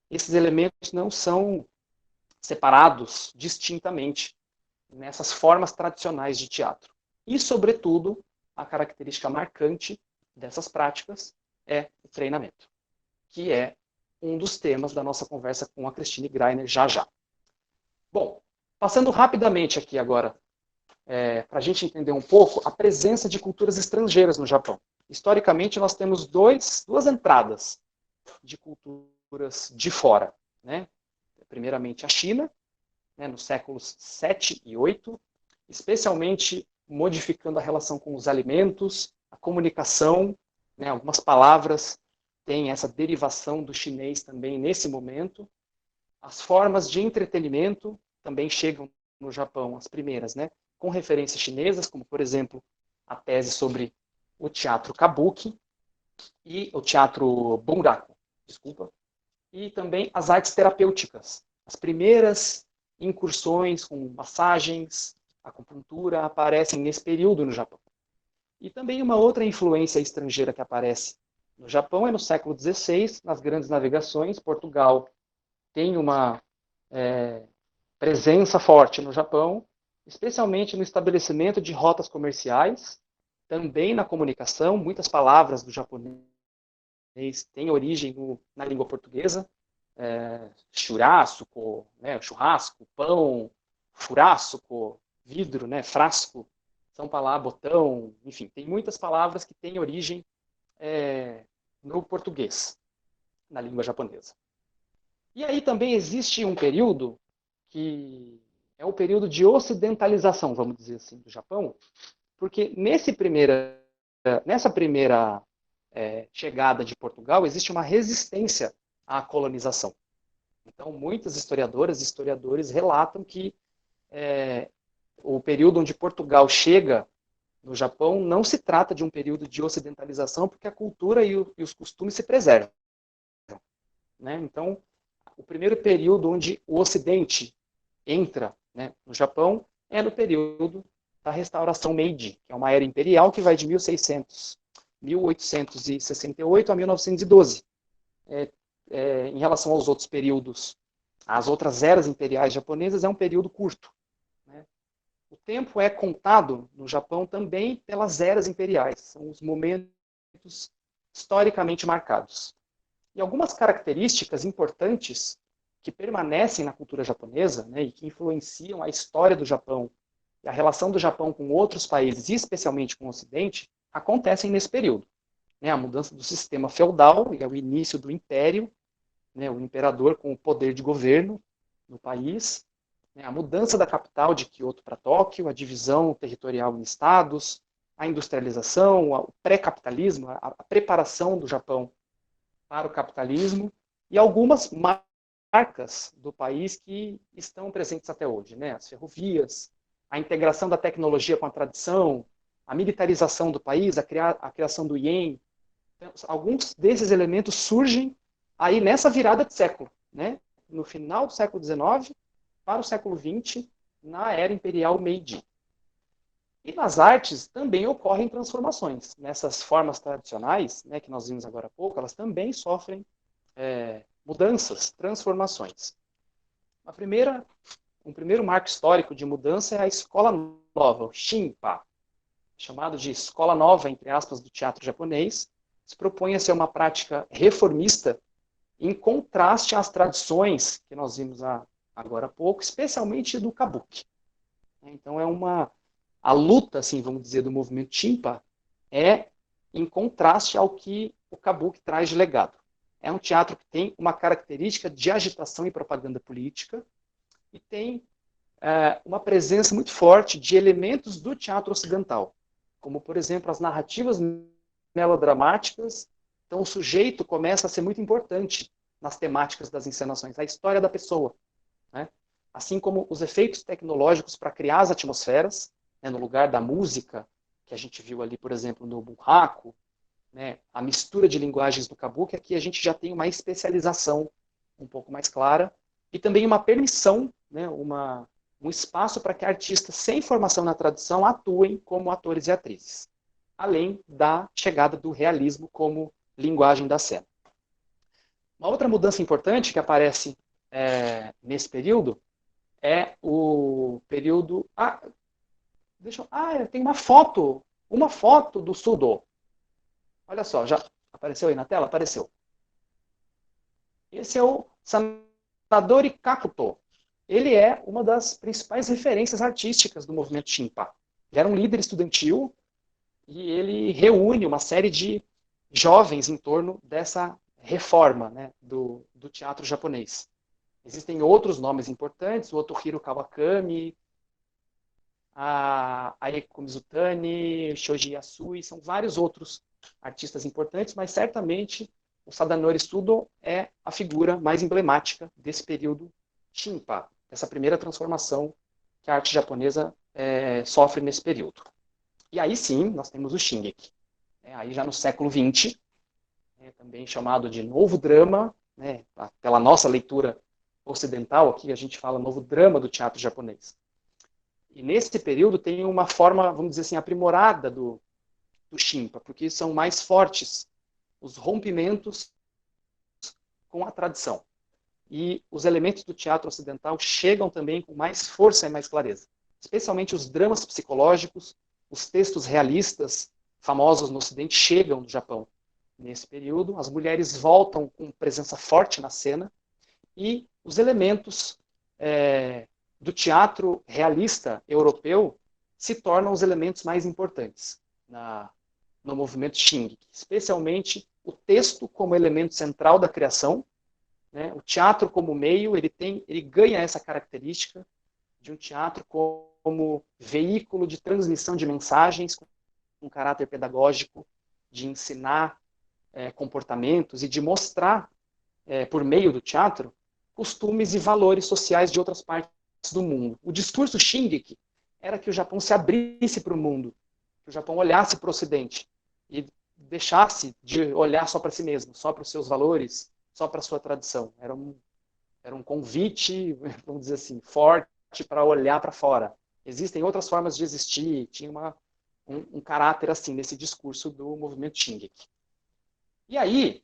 Esses elementos não são separados distintamente nessas formas tradicionais de teatro. E, sobretudo, a característica marcante dessas práticas é o treinamento, que é um dos temas da nossa conversa com a Christine Greiner já já. Bom, passando rapidamente aqui agora, para a gente entender um pouco a presença de culturas estrangeiras no Japão. Historicamente, nós temos duas entradas de culturas de fora, né? Primeiramente a China, né, nos séculos 7 e 8, especialmente modificando a relação com os alimentos, a comunicação, né, algumas palavras têm essa derivação do chinês também nesse momento. As formas de entretenimento também chegam no Japão, as primeiras, né, com referências chinesas, como, por exemplo, a tese sobre o teatro kabuki e o teatro bunraku, desculpa, e também as artes terapêuticas. As primeiras incursões com massagens, acupuntura, aparecem nesse período no Japão. E também uma outra influência estrangeira que aparece no Japão é no século XVI, nas grandes navegações. Portugal tem uma presença forte no Japão, especialmente no estabelecimento de rotas comerciais, também na comunicação. Muitas palavras do japonês têm origem na língua portuguesa. Churrasco, né, churrasco, pão, furasco, vidro, né, frasco, são palavras, botão, enfim, tem muitas palavras que têm origem no português, na língua japonesa. E aí também existe um período que é o período de ocidentalização, vamos dizer assim, do Japão, porque nessa primeira chegada de Portugal existe uma resistência à colonização. Então, muitas historiadoras e historiadores relatam que o período onde Portugal chega no Japão não se trata de um período de ocidentalização, porque a cultura e os costumes se preservam, né? Então, o primeiro período onde o Ocidente entra, né, no Japão é no período da restauração Meiji, que é uma era imperial que vai de 1868 a 1912. Em relação aos outros períodos, as outras eras imperiais japonesas, é um período curto. Né? O tempo é contado no Japão também pelas eras imperiais, são os momentos historicamente marcados. E algumas características importantes que permanecem na cultura japonesa, né, e que influenciam a história do Japão e a relação do Japão com outros países, e especialmente com o Ocidente, acontecem nesse período. Né, a mudança do sistema feudal e o início do império, né, o imperador com o poder de governo no país, né, a mudança da capital de Kyoto para Tóquio, a divisão territorial em estados, a industrialização, o pré-capitalismo, a preparação do Japão para o capitalismo e algumas marcas do país que estão presentes até hoje, né? As ferrovias, a integração da tecnologia com a tradição, a militarização do país, a criação do ien. Então, alguns desses elementos surgem aí nessa virada de século, né? No final do século XIX para o século XX, na era imperial Meiji. E nas artes também ocorrem transformações. Nessas formas tradicionais, né, que nós vimos agora há pouco, elas também sofrem mudanças, transformações. Um primeiro marco histórico de mudança é a escola nova, o Shinpa, chamado de escola nova, entre aspas, do teatro japonês. Se propõe a ser uma prática reformista em contraste às tradições que nós vimos agora há pouco, especialmente do Kabuki. Então a luta, assim, vamos dizer, do movimento Shimpa é em contraste ao que o Kabuki traz de legado. É um teatro que tem uma característica de agitação e propaganda política e tem uma presença muito forte de elementos do teatro ocidental, como, por exemplo, as narrativas melodramáticas. Então, o sujeito começa a ser muito importante nas temáticas das encenações, a história da pessoa, né? Assim como os efeitos tecnológicos para criar as atmosferas, né, no lugar da música, que a gente viu ali, por exemplo, no Bunraku, né, a mistura de linguagens do Kabuki, aqui a gente já tem uma especialização um pouco mais clara, e também uma permissão, né, um espaço para que artistas sem formação na tradição atuem como atores e atrizes, além da chegada do realismo como linguagem da cena. Uma outra mudança importante que aparece nesse período é o período... tem uma foto do Sudo. Olha só, já apareceu aí na tela? Apareceu. Esse é o Sanadori Kakuto. Ele é uma das principais referências artísticas do movimento Shimpa. Ele era um líder estudantil e ele reúne uma série de jovens em torno dessa reforma, né, do teatro japonês. Existem outros nomes importantes, o Otohiro Kawakami, a Aeko Mizutani, Shoji Yasui, são vários outros artistas importantes, mas certamente o Sadanori Sudo é a figura mais emblemática desse período Shimpa, essa primeira transformação que a arte japonesa sofre nesse período. E aí sim, nós temos o Shingeki. Aí já no século XX, também chamado de novo drama, né, pela nossa leitura ocidental, aqui a gente fala novo drama do teatro japonês. E nesse período tem uma forma, vamos dizer assim, aprimorada do Shimpa, porque são mais fortes os rompimentos com a tradição. E os elementos do teatro ocidental chegam também com mais força e mais clareza. Especialmente os dramas psicológicos, os textos realistas, famosos no Ocidente, chegam do Japão. Nesse período, as mulheres voltam com presença forte na cena e os elementos do teatro realista europeu se tornam os elementos mais importantes no movimento Shingeki, especialmente o texto como elemento central da criação, né? O teatro como meio, ele ganha essa característica de um teatro como veículo de transmissão de mensagens com um caráter pedagógico, de ensinar comportamentos e de mostrar, por meio do teatro, costumes e valores sociais de outras partes do mundo. O discurso Shingeki era que o Japão se abrisse para o mundo, que o Japão olhasse para o Ocidente e deixasse de olhar só para si mesmo, só para os seus valores, só para a sua tradição. Era um convite, vamos dizer assim, forte para olhar para fora. Existem outras formas de existir, tinha um caráter assim nesse discurso do movimento Shingeki. E aí,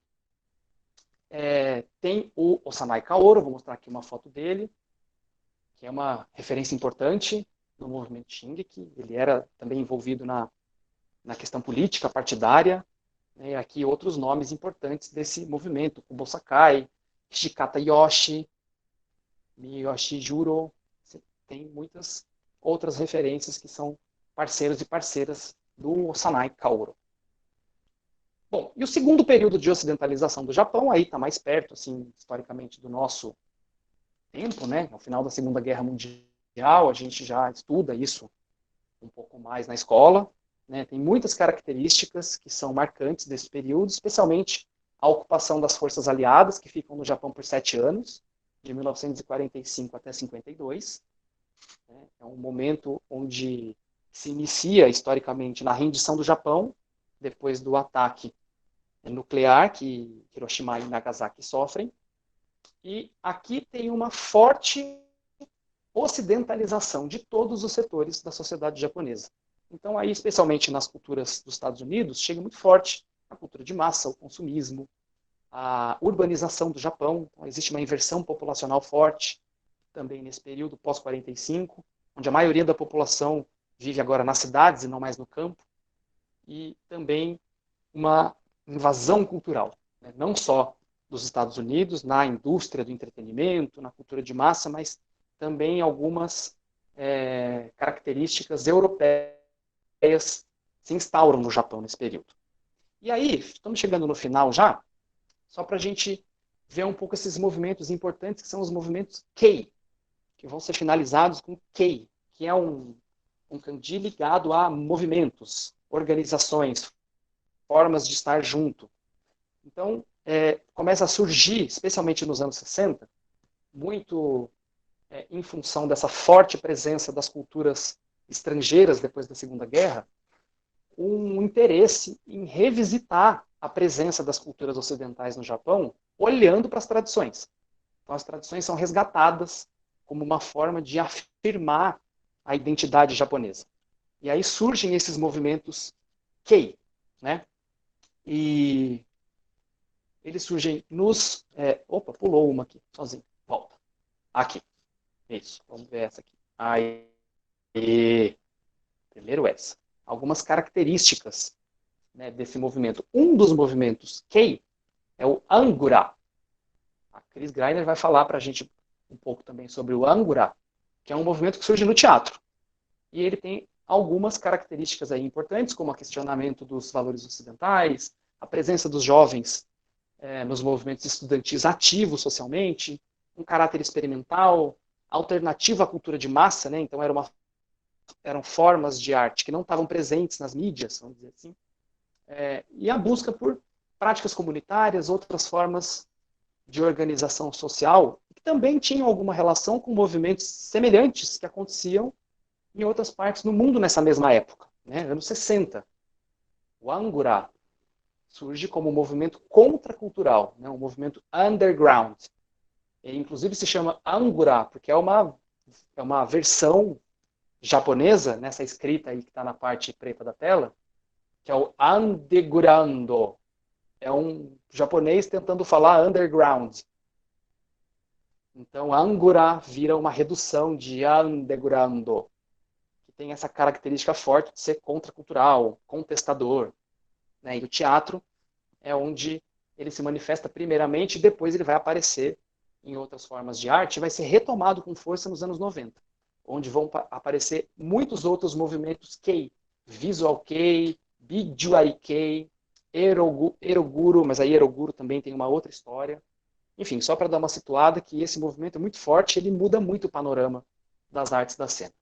tem o Osanai Kaoru, vou mostrar aqui uma foto dele, que é uma referência importante no movimento Shingeki. Ele era também envolvido na questão política partidária, né? E aqui outros nomes importantes desse movimento, Kubo Sakai, Hishikata Yoshi, Miyoshi Juro. Tem muitas outras referências que são parceiros e parceiras do Osanai Kaoru. Bom, e o segundo período de ocidentalização do Japão, aí está mais perto, assim, historicamente, do nosso tempo, né? Ao final da Segunda Guerra Mundial, a gente já estuda isso um pouco mais na escola, né? Tem muitas características que são marcantes desse período, especialmente a ocupação das forças aliadas, que ficam no Japão por 7 anos, de 1945 até 52. Né? É um momento onde se inicia, historicamente, na rendição do Japão, depois do ataque nuclear que Hiroshima e Nagasaki sofrem. E aqui tem uma forte ocidentalização de todos os setores da sociedade japonesa. Então, aí, especialmente nas culturas dos Estados Unidos, chega muito forte a cultura de massa, o consumismo, a urbanização do Japão. Então, existe uma inversão populacional forte também nesse período pós-45, onde a maioria da população vive agora nas cidades e não mais no campo. E também uma invasão cultural, né? Não só dos Estados Unidos, na indústria do entretenimento, na cultura de massa, mas também algumas características europeias se instauram no Japão nesse período. E aí, estamos chegando no final já, só para a gente ver um pouco esses movimentos importantes, que são os movimentos Kei, que vão ser finalizados com Kei, que é um kanji ligado a movimentos, organizações, formas de estar junto. Então, começa a surgir, especialmente nos anos 60, muito em função dessa forte presença das culturas estrangeiras depois da Segunda Guerra, um interesse em revisitar a presença das culturas ocidentais no Japão, olhando para as tradições. Então, as tradições são resgatadas como uma forma de afirmar a identidade japonesa. E aí surgem esses movimentos Kei, né? E eles surgem nos... opa, pulou uma aqui, sozinho. Volta. Aqui. Isso, vamos ver essa aqui. Aí. Primeiro essa. Algumas características, né, desse movimento. Um dos movimentos Kei é o Angura. A Chris Greiner vai falar para a gente um pouco também sobre o Angura, que é um movimento que surge no teatro. E ele tem algumas características aí importantes, como o questionamento dos valores ocidentais, a presença dos jovens nos movimentos estudantis ativos socialmente, um caráter experimental, alternativa à cultura de massa, né? Então eram formas de arte que não estavam presentes nas mídias, vamos dizer assim, e a busca por práticas comunitárias, outras formas de organização social, que também tinham alguma relação com movimentos semelhantes que aconteciam em outras partes do mundo nessa mesma época, né? Anos 60. O Angura surge como um movimento contracultural, né? Um movimento underground. E, inclusive se chama Angura, porque é uma versão japonesa, nessa escrita aí que está na parte preta da tela, que é o Andegurando. É um japonês tentando falar underground. Então, Angura vira uma redução de Andegurando, que tem essa característica forte de ser contracultural, contestador. Né? E o teatro é onde ele se manifesta primeiramente e depois ele vai aparecer em outras formas de arte e vai ser retomado com força nos anos 90, onde vão aparecer muitos outros movimentos Kei, Visual Kei, Bijuari Kei, Eroguro, mas aí Eroguro também tem uma outra história. Enfim, só para dar uma situada que esse movimento é muito forte, ele muda muito o panorama das artes da cena.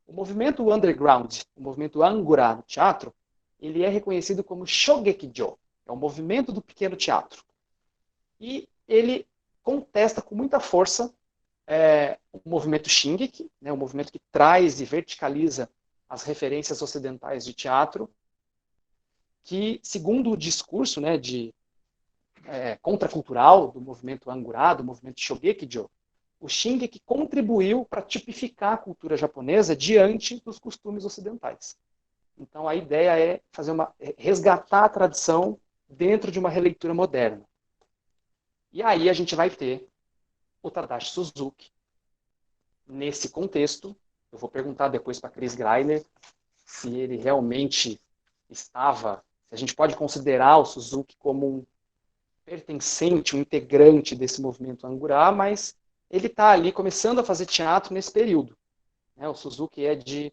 O movimento underground, o movimento Angura no teatro, ele é reconhecido como Shogekijo, é o movimento do pequeno teatro. E ele contesta com muita força o movimento Shingeki, né, o movimento que traz e verticaliza as referências ocidentais de teatro, que, segundo o discurso, né, contracultural do movimento Angura, do movimento Shogekijo, o Shingeki contribuiu para tipificar a cultura japonesa diante dos costumes ocidentais. Então a ideia é resgatar a tradição dentro de uma releitura moderna. E aí a gente vai ter o Tadashi Suzuki nesse contexto. Eu vou perguntar depois para Chris Greiner se ele realmente estava, se a gente pode considerar o Suzuki como um pertencente, um integrante desse movimento Angura, mas ele está ali começando a fazer teatro nesse período. O Suzuki é de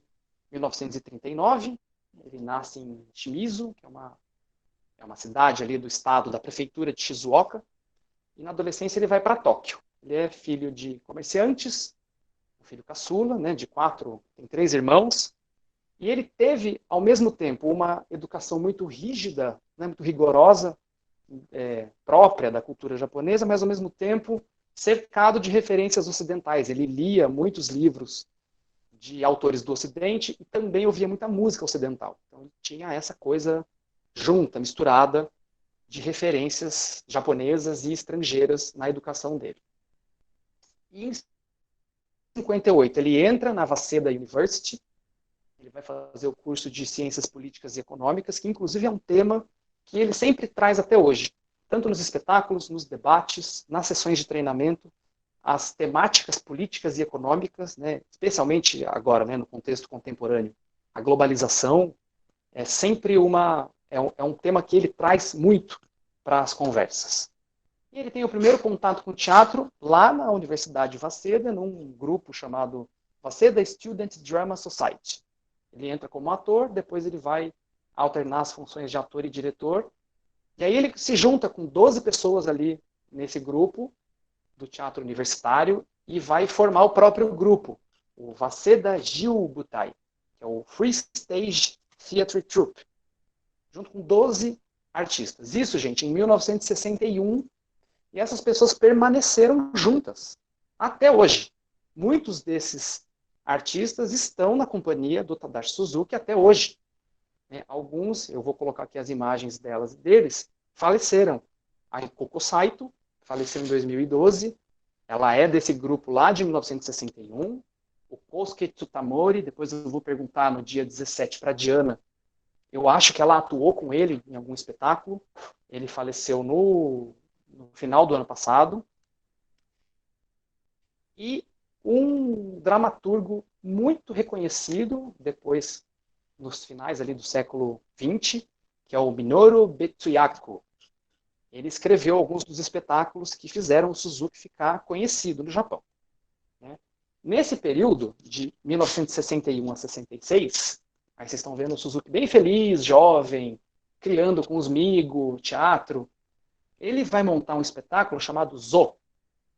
1939, ele nasce em Shimizu, que é uma cidade ali do estado, da prefeitura de Shizuoka, e na adolescência ele vai para Tóquio. Ele é filho de comerciantes, um filho caçula, né, tem 3 irmãos, e ele teve, ao mesmo tempo, uma educação muito rígida, né, muito rigorosa, própria da cultura japonesa, mas ao mesmo tempo cercado de referências ocidentais. Ele lia muitos livros de autores do Ocidente e também ouvia muita música ocidental. Então ele tinha essa coisa junta, misturada, de referências japonesas e estrangeiras na educação dele. E em 58 ele entra na Waseda University, ele vai fazer o curso de Ciências Políticas e Econômicas, que inclusive é um tema que ele sempre traz até hoje, tanto nos espetáculos, nos debates, nas sessões de treinamento, as temáticas políticas e econômicas, né, especialmente agora, né, no contexto contemporâneo, a globalização é sempre um tema que ele traz muito para as conversas. E ele tem o primeiro contato com o teatro lá na Universidade Waseda, num grupo chamado Waseda Student Drama Society. Ele entra como ator, depois ele vai alternar as funções de ator e diretor. E aí ele se junta com 12 pessoas ali nesse grupo do teatro universitário e vai formar o próprio grupo, o Waseda Gilbutai, que é o Free Stage Theatre Troupe, junto com 12 artistas. Isso, gente, em 1961, e essas pessoas permaneceram juntas até hoje. Muitos desses artistas estão na companhia do Tadashi Suzuki até hoje. Alguns, eu vou colocar aqui as imagens deles, faleceram. A Rikoko Saito faleceu em 2012, ela é desse grupo lá de 1961. O Kosuke Tsutamori, depois eu vou perguntar no dia 17 para a Diana, eu acho que ela atuou com ele em algum espetáculo. Ele faleceu no final do ano passado. E um dramaturgo muito reconhecido, depois, nos finais ali do século XX, que é o Minoru Betsuyako. Ele escreveu alguns dos espetáculos que fizeram o Suzuki ficar conhecido no Japão. Nesse período, de 1961 a 66, aí vocês estão vendo o Suzuki bem feliz, jovem, criando com os Migo, teatro. Ele vai montar um espetáculo chamado Zo,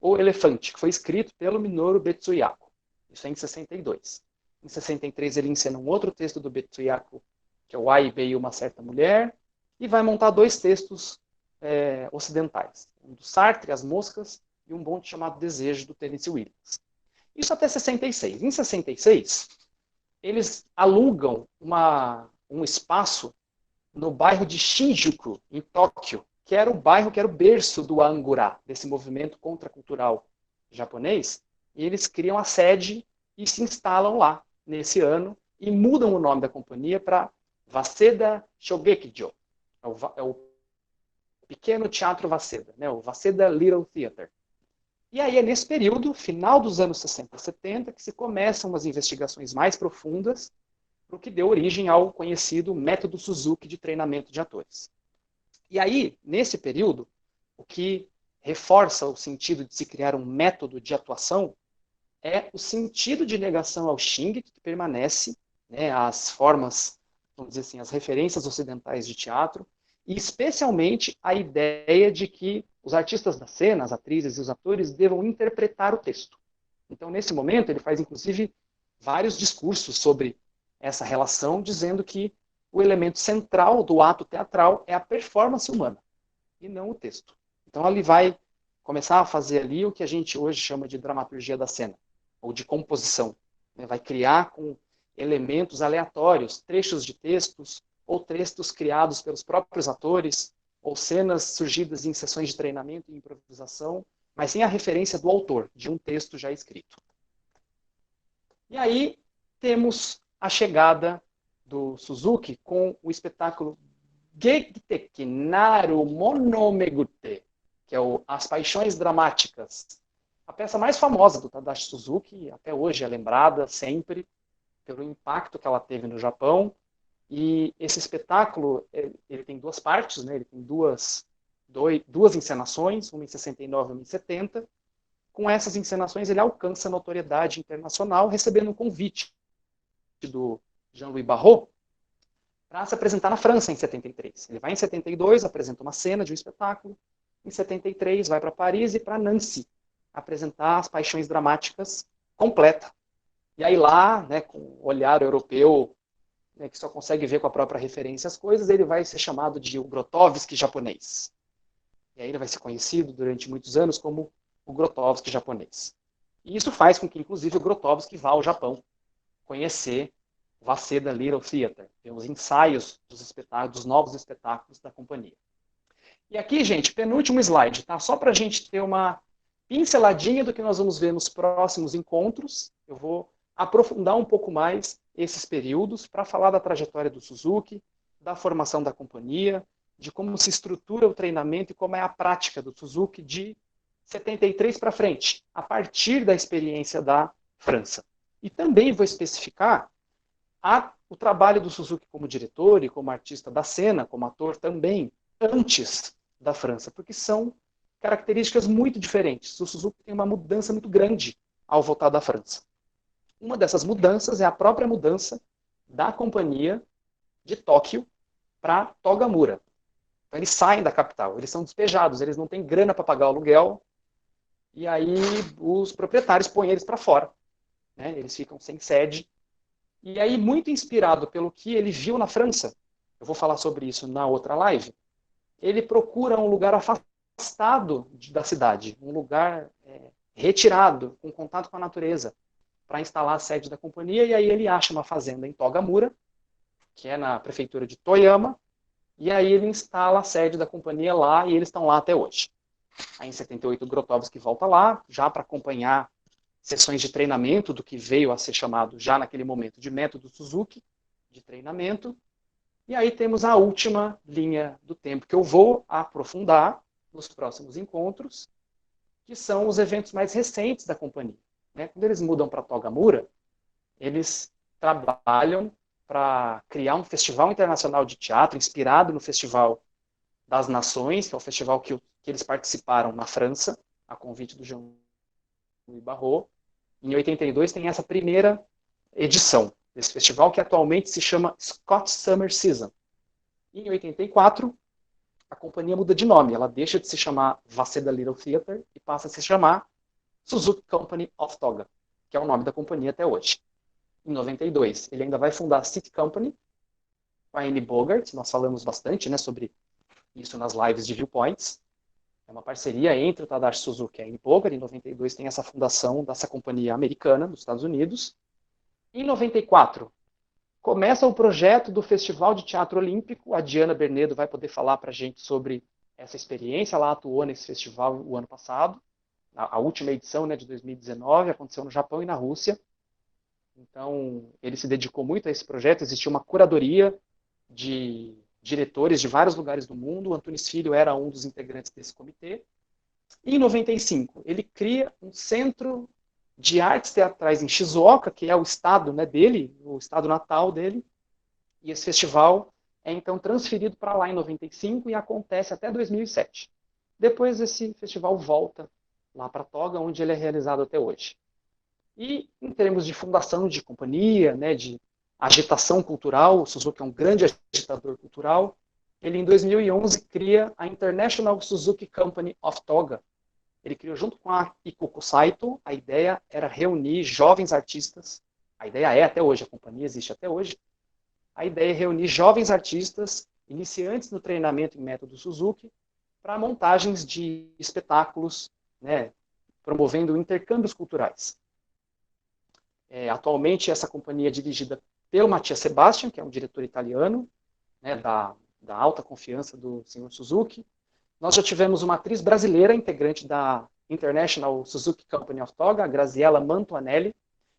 O Elefante, que foi escrito pelo Minoru Betsuyako. Isso é em 62. Em 63 ele encena um outro texto do Betsuyako, que é o Aibe e uma certa mulher, e vai montar dois textos ocidentais. Um do Sartre, As Moscas, e um bonde chamado Desejo, do Tennessee Williams. Isso até 66. Em 66, eles alugam um espaço no bairro de Shinjuku, em Tóquio, que era o bairro que era o berço do Angura, desse movimento contracultural japonês, e eles criam a sede e se instalam lá nesse ano e mudam o nome da companhia para Waseda Shogekijo, é o pequeno teatro Waseda, né, o Waseda Little Theater. E aí é nesse período, final dos anos 60 e 70, que se começam as investigações mais profundas, o que deu origem ao conhecido método Suzuki de treinamento de atores. E aí, nesse período, o que reforça o sentido de se criar um método de atuação é o sentido de negação ao Xing, que permanece, né, as formas, vamos dizer assim, as referências ocidentais de teatro, e especialmente a ideia de que os artistas da cena, as atrizes e os atores, devam interpretar o texto. Então, nesse momento, ele faz, inclusive, vários discursos sobre essa relação, dizendo que o elemento central do ato teatral é a performance humana, e não o texto. Então, ele vai começar a fazer ali o que a gente hoje chama de dramaturgia da cena, ou de composição. Vai criar com elementos aleatórios, trechos de textos, ou textos criados pelos próprios atores, ou cenas surgidas em sessões de treinamento e improvisação, mas sem a referência do autor, de um texto já escrito. E aí temos a chegada do Suzuki com o espetáculo Gegiteki Naru Monomegute, que é As Paixões Dramáticas. A peça mais famosa do Tadashi Suzuki, até hoje é lembrada sempre pelo impacto que ela teve no Japão. E esse espetáculo, ele tem duas partes, né? Ele tem duas encenações, uma em 69 e uma em 70. Com essas encenações, ele alcança notoriedade internacional, recebendo um convite do Jean-Louis Barrault para se apresentar na França em 73. Ele vai em 72, apresenta uma cena de um espetáculo. Em 73, vai para Paris e para Nancy apresentar As Paixões Dramáticas completa. E aí lá, né, com o olhar europeu, né, que só consegue ver com a própria referência as coisas, ele vai ser chamado de o Grotowski japonês. E aí ele vai ser conhecido durante muitos anos como o Grotowski japonês. E isso faz com que, inclusive, o Grotowski vá ao Japão conhecer o Waseda Little Theater, ver os ensaios dos novos espetáculos da companhia. E aqui, gente, penúltimo slide, tá? Só para a gente ter uma pinceladinha do que nós vamos ver nos próximos encontros. Eu vou aprofundar um pouco mais esses períodos para falar da trajetória do Suzuki, da formação da companhia, de como se estrutura o treinamento e como é a prática do Suzuki de 73 para frente, a partir da experiência da França. E também vou especificar o trabalho do Suzuki como diretor e como artista da cena, como ator também, antes da França, porque são características muito diferentes. O Suzuki tem uma mudança muito grande ao voltar da França. Uma dessas mudanças é a própria mudança da companhia de Tóquio para Togamura. Então, eles saem da capital, eles são despejados, eles não têm grana para pagar o aluguel, e aí os proprietários põem eles para fora. Né? Eles ficam sem sede. E aí, muito inspirado pelo que ele viu na França, eu vou falar sobre isso na outra live, ele procura um lugar afastado da cidade, um lugar retirado, com contato com a natureza, para instalar a sede da companhia, e aí ele acha uma fazenda em Togamura, que é na prefeitura de Toyama, e aí ele instala a sede da companhia lá, e eles estão lá até hoje. Aí em 78 o Grotowski volta lá, já para acompanhar sessões de treinamento do que veio a ser chamado já naquele momento de método Suzuki, de treinamento. E aí temos a última linha do tempo que eu vou aprofundar nos próximos encontros, que são os eventos mais recentes da companhia. Né? Quando eles mudam para Togamura, eles trabalham para criar um festival internacional de teatro inspirado no Festival das Nações, que é o festival que eles participaram na França, a convite do Jean-Louis Barrault. Em 82 tem essa primeira edição desse festival, que atualmente se chama Scott Summer Season. E em 84, a companhia muda de nome, ela deixa de se chamar Waseda Little Theater e passa a se chamar Suzuki Company of Toga, que é o nome da companhia até hoje. Em 92, ele ainda vai fundar a City Company, com a Annie Bogart, nós falamos bastante, né, sobre isso nas lives de Viewpoints. É uma parceria entre o Tadashi Suzuki e a Annie Bogart. Em 92 tem essa fundação dessa companhia americana dos Estados Unidos. Em 94, começa o projeto do Festival de Teatro Olímpico. A Diana Bernedo vai poder falar para a gente sobre essa experiência. Ela atuou nesse festival o ano passado. A última edição, né, de 2019 aconteceu no Japão e na Rússia. Então, ele se dedicou muito a esse projeto. Existia uma curadoria de diretores de vários lugares do mundo. O Antunes Filho era um dos integrantes desse comitê. E em 95, ele cria um centro de artes teatrais em Shizuoka, que é o estado, né, dele, o estado natal dele. E esse festival é então transferido para lá em 95 e acontece até 2007. Depois esse festival volta lá para Toga, onde ele é realizado até hoje. E em termos de fundação de companhia, né, de agitação cultural, o Suzuki é um grande agitador cultural. Ele, em 2011, cria a International Suzuki Company of Toga. Ele criou junto com a Ikuko Saito. A ideia era reunir jovens artistas. A ideia é até hoje, a companhia existe até hoje. A ideia é reunir jovens artistas, iniciantes no treinamento em método Suzuki, para montagens de espetáculos, né, promovendo intercâmbios culturais. Atualmente, essa companhia é dirigida pelo Mattia Sebastian, que é um diretor italiano, né, da alta confiança do senhor Suzuki. Nós já tivemos uma atriz brasileira, integrante da International Suzuki Company of Toga, a Graziella Mantuanelli,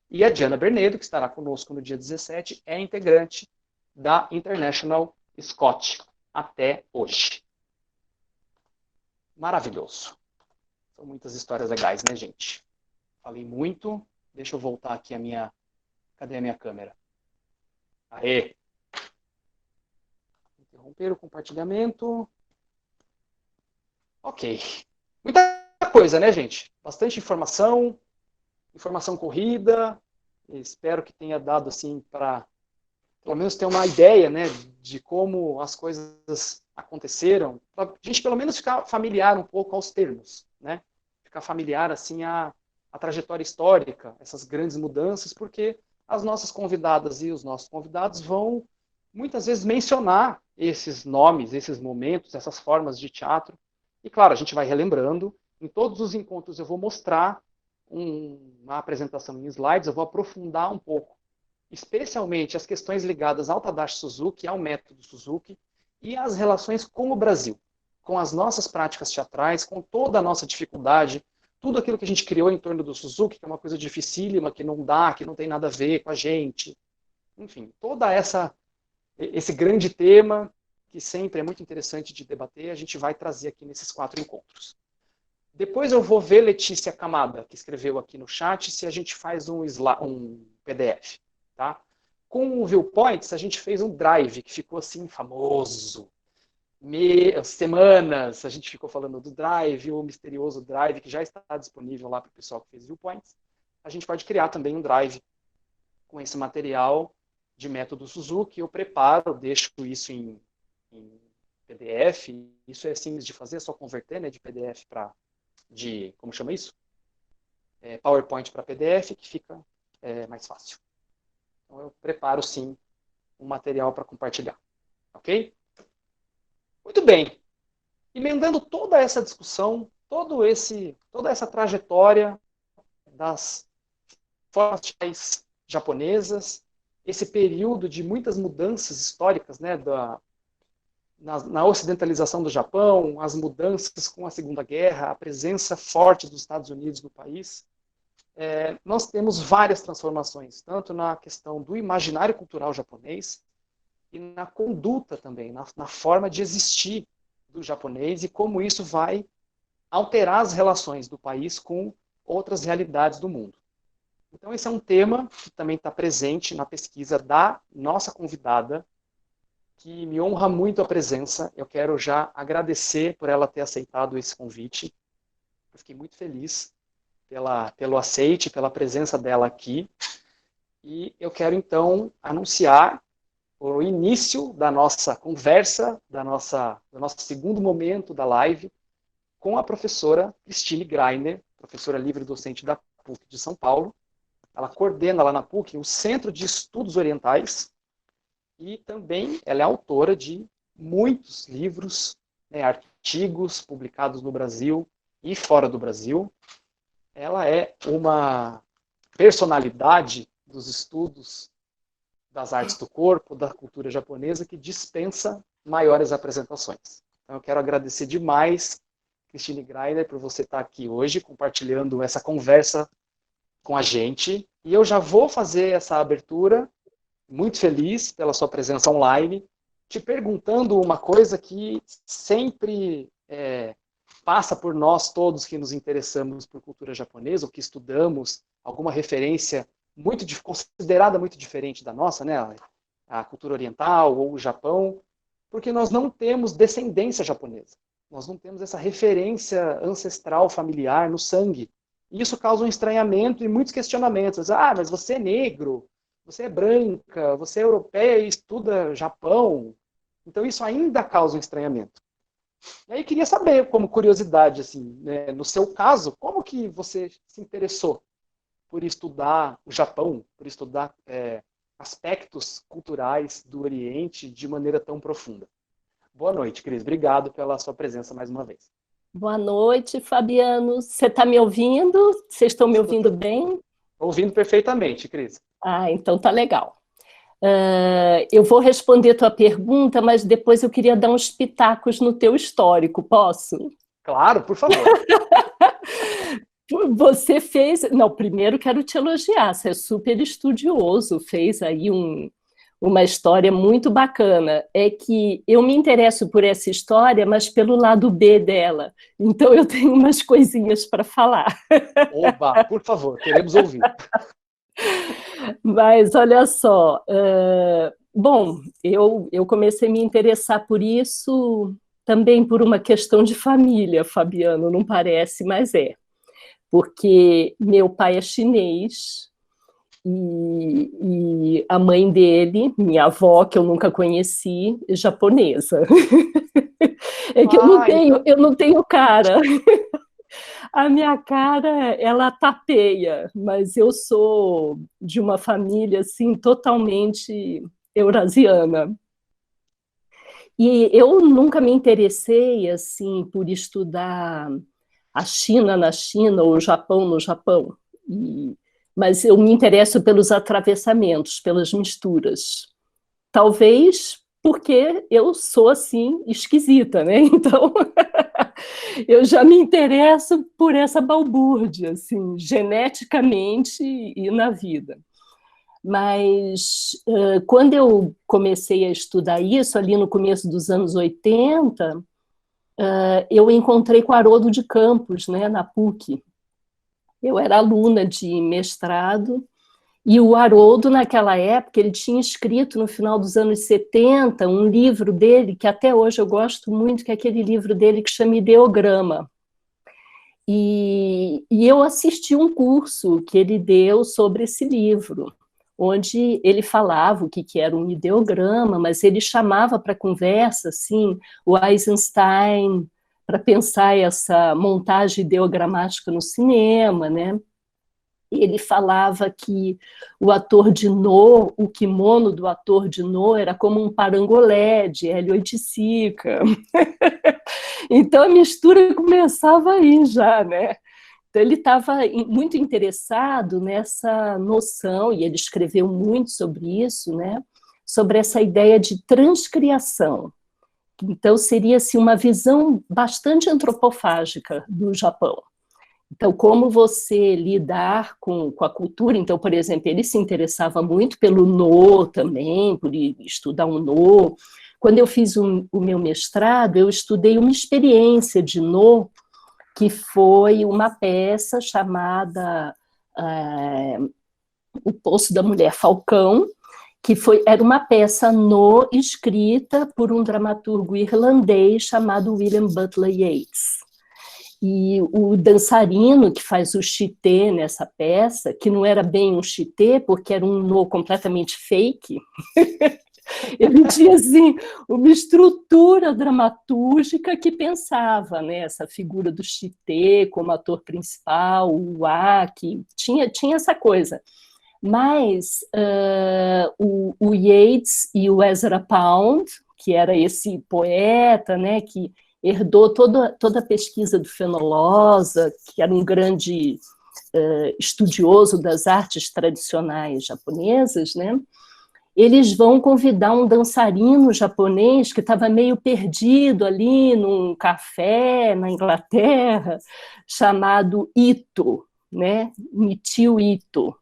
e a Diana Bernedo, que estará conosco no dia 17, é integrante da International Scott até hoje. Maravilhoso. São muitas histórias legais, né, gente? Falei muito. Deixa eu voltar aqui a minha... Cadê a minha câmera? Aê! Interromper o compartilhamento. Ok. Muita coisa, né, gente? Bastante informação, informação corrida. Espero que tenha dado, assim, para pelo menos ter uma ideia, né, de como as coisas aconteceram. Para a gente, pelo menos, ficar familiar um pouco aos termos, né? Ficar familiar, assim, a trajetória histórica, essas grandes mudanças, porque as nossas convidadas e os nossos convidados vão, muitas vezes, mencionar esses nomes, esses momentos, essas formas de teatro. E, claro, a gente vai relembrando. Em todos os encontros eu vou mostrar uma apresentação em slides, eu vou aprofundar um pouco, especialmente as questões ligadas ao Tadashi Suzuki, ao método Suzuki, e as relações com o Brasil, com as nossas práticas teatrais, com toda a nossa dificuldade, tudo aquilo que a gente criou em torno do Suzuki, que é uma coisa dificílima, que não dá, que não tem nada a ver com a gente. Enfim, toda esse grande tema, que sempre é muito interessante de debater, a gente vai trazer aqui nesses 4 encontros. Depois eu vou ver Letícia Camada, que escreveu aqui no chat, se a gente faz um PDF. Tá? Com o Viewpoints, a gente fez um drive que ficou assim famoso. semanas, a gente ficou falando do Drive, o misterioso Drive, que já está disponível lá para o pessoal que fez Viewpoints. A gente pode criar também um Drive com esse material de método Suzuki. Eu preparo, deixo isso em PDF. Isso é simples de fazer, é só converter, né, de PDF para, como chama isso? PowerPoint para PDF, que fica mais fácil. Então, eu preparo, sim, um material para compartilhar. Ok? Muito bem. Emendando toda essa discussão, toda essa trajetória das formas japonesas, esse período de muitas mudanças históricas, né, na ocidentalização do Japão, as mudanças com a Segunda Guerra, a presença forte dos Estados Unidos no país, nós temos várias transformações, tanto na questão do imaginário cultural japonês e na conduta também, na forma de existir do japonês e como isso vai alterar as relações do país com outras realidades do mundo. Então, esse é um tema que também está presente na pesquisa da nossa convidada, que me honra muito a presença. Eu quero já agradecer por ela ter aceitado esse convite. Eu fiquei muito feliz pelo aceite, pela presença dela aqui. E eu quero, então, anunciar o início da nossa conversa, do nosso segundo momento da live, com a professora Cristine Greiner, professora livre-docente da PUC de São Paulo. Ela coordena lá na PUC o Centro de Estudos Orientais e também ela é autora de muitos livros, né, artigos publicados no Brasil e fora do Brasil. Ela é uma personalidade dos estudos das artes do corpo, da cultura japonesa, que dispensa maiores apresentações. Então, eu quero agradecer demais, Cristine Greiner, por você estar aqui hoje, compartilhando essa conversa com a gente. E eu já vou fazer essa abertura, muito feliz pela sua presença online, te perguntando uma coisa que sempre passa por nós todos que nos interessamos por cultura japonesa, ou que estudamos alguma referência considerada muito diferente da nossa, né? A cultura oriental ou o Japão, porque nós não temos descendência japonesa. Nós não temos essa referência ancestral familiar no sangue. E isso causa um estranhamento e muitos questionamentos. Ah, mas você é negro, você é branca, você é europeia e estuda Japão. Então isso ainda causa um estranhamento. E aí queria saber, como curiosidade, assim, né, no seu caso, como que você se interessou por estudar o Japão, por estudar aspectos culturais do Oriente de maneira tão profunda? Boa noite, Cris. Obrigado pela sua presença mais uma vez. Boa noite, Fabiano. Você está me ouvindo? Vocês estão me ouvindo bem? Ouvindo perfeitamente, Cris. Ah, então tá legal. Eu vou responder tua pergunta, mas depois eu queria dar uns pitacos no teu histórico, posso? Claro, por favor. Você fez... Não, primeiro quero te elogiar, você é super estudioso, fez aí uma história muito bacana. É que eu me interesso por essa história, mas pelo lado B dela. Então eu tenho umas coisinhas para falar. Oba, por favor, queremos ouvir. Mas olha só, bom, eu comecei a me interessar por isso também por uma questão de família, Fabiano, não parece, mas é. Porque meu pai é chinês e a mãe dele, minha avó, que eu nunca conheci, é japonesa. É que eu não tenho cara. A minha cara, ela tapeia, mas eu sou de uma família, assim, totalmente eurasiana. E eu nunca me interessei, assim, por estudar a China na China ou o Japão no Japão. Mas eu me interesso pelos atravessamentos, pelas misturas. Talvez porque eu sou, assim, esquisita, né? Então, eu já me interesso por essa balbúrdia, assim, geneticamente e na vida. Mas quando eu comecei a estudar isso, ali no começo dos anos 80, eu encontrei com Haroldo de Campos, né, na PUC. Eu era aluna de mestrado E o Haroldo, naquela época, ele tinha escrito, no final dos anos 70, um livro dele, que até hoje eu gosto muito, que é aquele livro dele que chama Ideograma. E eu assisti um curso que ele deu sobre esse livro, onde ele falava o que era um ideograma, mas ele chamava para conversa, assim, o Eisenstein, para pensar essa montagem ideogramática no cinema, né? Ele falava que o ator de No, o kimono do ator de No era como um parangolé de Hélio Oiticica. Então a mistura começava aí já, né? Então ele estava muito interessado nessa noção, e ele escreveu muito sobre isso, né? Sobre essa ideia de transcriação. Então seria assim, uma visão bastante antropofágica do Japão. Então, como você lidar com a cultura? Então, por exemplo, ele se interessava muito pelo No também, por estudar o No. Quando eu fiz o meu mestrado, eu estudei uma experiência de No, que foi uma peça chamada O Poço da Mulher Falcão, que era uma peça No escrita por um dramaturgo irlandês chamado William Butler Yeats. E o dançarino que faz o chitê nessa peça, que não era bem um chitê, porque era um No completamente fake, ele tinha assim, uma estrutura dramatúrgica que pensava, né, essa figura do chitê como ator principal, o que tinha essa coisa. Mas o Yeats e o Ezra Pound, que era esse poeta, né, que herdou toda a pesquisa do Fenollosa, que era um grande estudioso das artes tradicionais japonesas, né? Eles vão convidar um dançarino japonês que estava meio perdido ali num café na Inglaterra, chamado Ito, né? Michio Ito.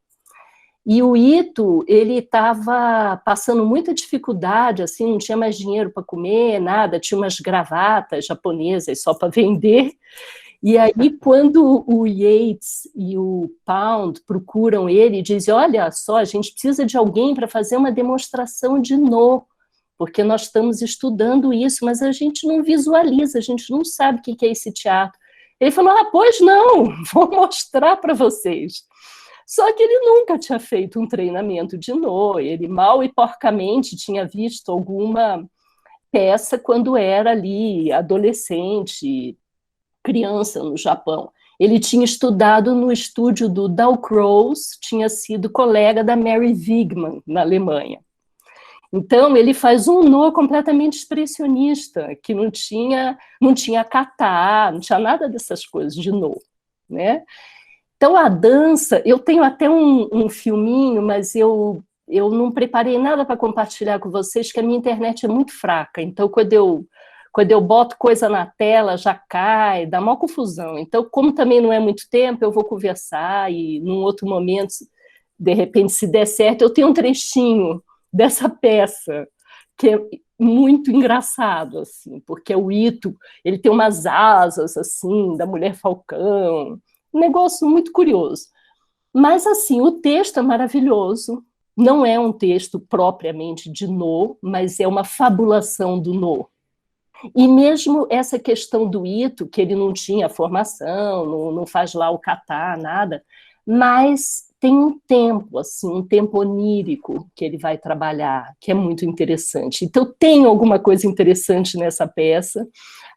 E o Ito, ele estava passando muita dificuldade, assim, não tinha mais dinheiro para comer, nada, tinha umas gravatas japonesas só para vender. E aí, quando o Yeats e o Pound procuram ele, dizem, olha só, a gente precisa de alguém para fazer uma demonstração de No, porque nós estamos estudando isso, mas a gente não visualiza, a gente não sabe o que é esse teatro. Ele falou, pois não, vou mostrar para vocês. Só que ele nunca tinha feito um treinamento de No, ele mal e porcamente tinha visto alguma peça quando era ali adolescente, criança no Japão. Ele tinha estudado no estúdio do Dalcroze, tinha sido colega da Mary Wigman, na Alemanha. Então, ele faz um No completamente expressionista, que não tinha kata, não tinha nada dessas coisas de No, né? Então, a dança, eu tenho até um filminho, mas eu não preparei nada para compartilhar com vocês, que a minha internet é muito fraca. Então, quando eu boto coisa na tela, já cai, dá maior confusão. Então, como também não é muito tempo, eu vou conversar e, num outro momento, de repente, se der certo, eu tenho um trechinho dessa peça, que é muito engraçado, assim, porque o Ito, ele tem umas asas, assim, da mulher falcão, um negócio muito curioso. Mas, assim, o texto é maravilhoso, não é um texto propriamente de No, mas é uma fabulação do No. E mesmo essa questão do Ito, que ele não tinha formação, não faz lá o kata, nada, mas tem um tempo, assim, um tempo onírico que ele vai trabalhar, que é muito interessante. Então, tem alguma coisa interessante nessa peça,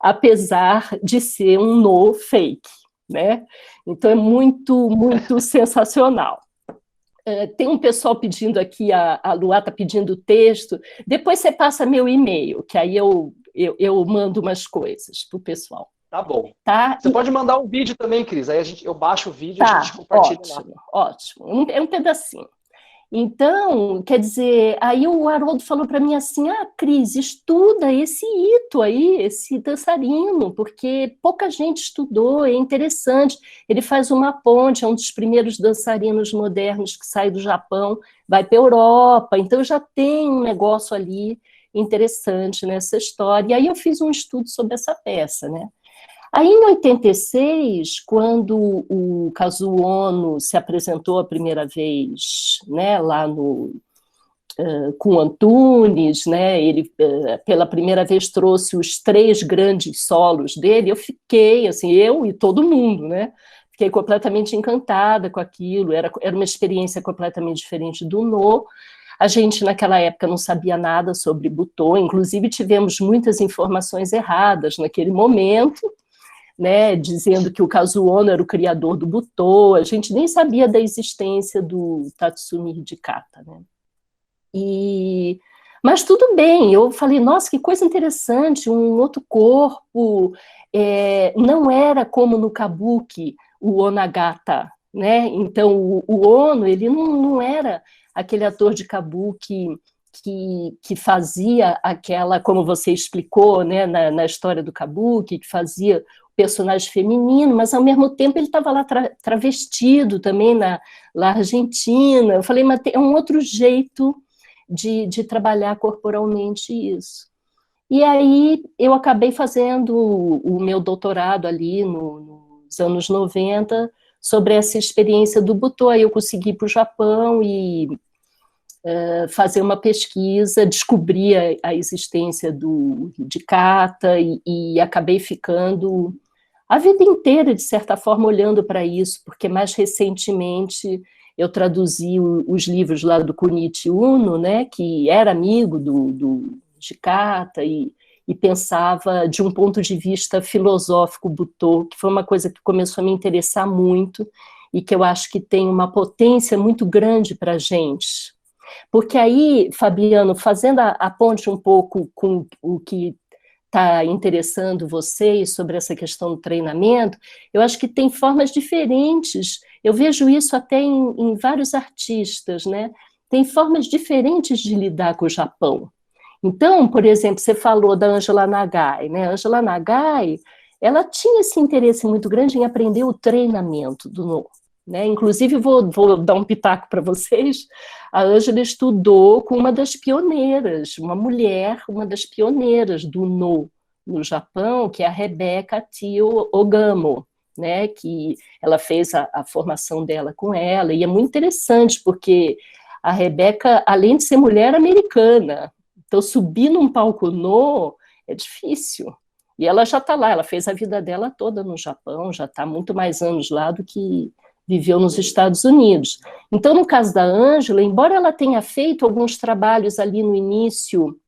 apesar de ser um No fake, né? Então é muito, muito sensacional. Tem um pessoal pedindo aqui, a Luá está pedindo texto, depois você passa meu e-mail, que aí eu mando umas coisas para o pessoal. Tá bom. Tá? Você pode mandar um vídeo também, Cris, aí eu baixo o vídeo e a gente compartilha ótimo, lá. Ótimo, é um pedacinho. Então, quer dizer, aí o Haroldo falou para mim assim, Cris, estuda esse Ito aí, esse dançarino, porque pouca gente estudou, é interessante. Ele faz uma ponte, é um dos primeiros dançarinos modernos que sai do Japão, vai para a Europa, então já tem um negócio ali interessante nessa história. E aí eu fiz um estudo sobre essa peça, né? Aí, em 86, quando o Kazuo Ono se apresentou a primeira vez, né, lá com Antunes, né, ele pela primeira vez trouxe os 3 grandes solos dele, eu fiquei, assim, eu e todo mundo, né, fiquei completamente encantada com aquilo, era uma experiência completamente diferente do No. A gente, naquela época, não sabia nada sobre Butô, inclusive tivemos muitas informações erradas naquele momento, né, dizendo que o Kazuo Ono era o criador do Butô, a gente nem sabia da existência do Tatsumi Hidikata, né. Mas tudo bem, eu falei, nossa, que coisa interessante, um outro corpo, não era como no Kabuki, o Onagata, né? Então, o Ono, ele não era aquele ator de Kabuki que fazia aquela, como você explicou, né, na história do Kabuki, que fazia o personagem feminino, mas ao mesmo tempo ele estava lá travestido também lá Argentina. Eu falei, mas é um outro jeito de trabalhar corporalmente isso. E aí eu acabei fazendo o meu doutorado ali nos anos 90 sobre essa experiência do Butô. Aí eu consegui ir para o Japão e fazer uma pesquisa, descobri a existência de Kata e acabei ficando a vida inteira, de certa forma, olhando para isso, porque mais recentemente eu traduzi os livros lá do Kunichi Uno, né, que era amigo de Kata e pensava de um ponto de vista filosófico Butô, que foi uma coisa que começou a me interessar muito e que eu acho que tem uma potência muito grande para a gente. Porque aí, Fabiano, fazendo a ponte um pouco com o que está interessando vocês sobre essa questão do treinamento, eu acho que tem formas diferentes, eu vejo isso até em vários artistas, né? Tem formas diferentes de lidar com o Japão. Então, por exemplo, você falou da Angela Nagai, né? A Angela Nagai, ela tinha esse interesse muito grande em aprender o treinamento do No, né? Inclusive, vou dar um pitaco para vocês, a Angela estudou com uma das pioneiras, uma mulher, uma das pioneiras do no Japão, que é a Rebecca Tio Ogamo, né? Que ela fez a formação dela com ela, e é muito interessante, porque a Rebecca, além de ser mulher americana, então subir num palco No é difícil. E ela já está lá, ela fez a vida dela toda no Japão, já está muito mais anos lá do que viveu nos Estados Unidos. Então, no caso da Ângela, embora ela tenha feito alguns trabalhos ali no início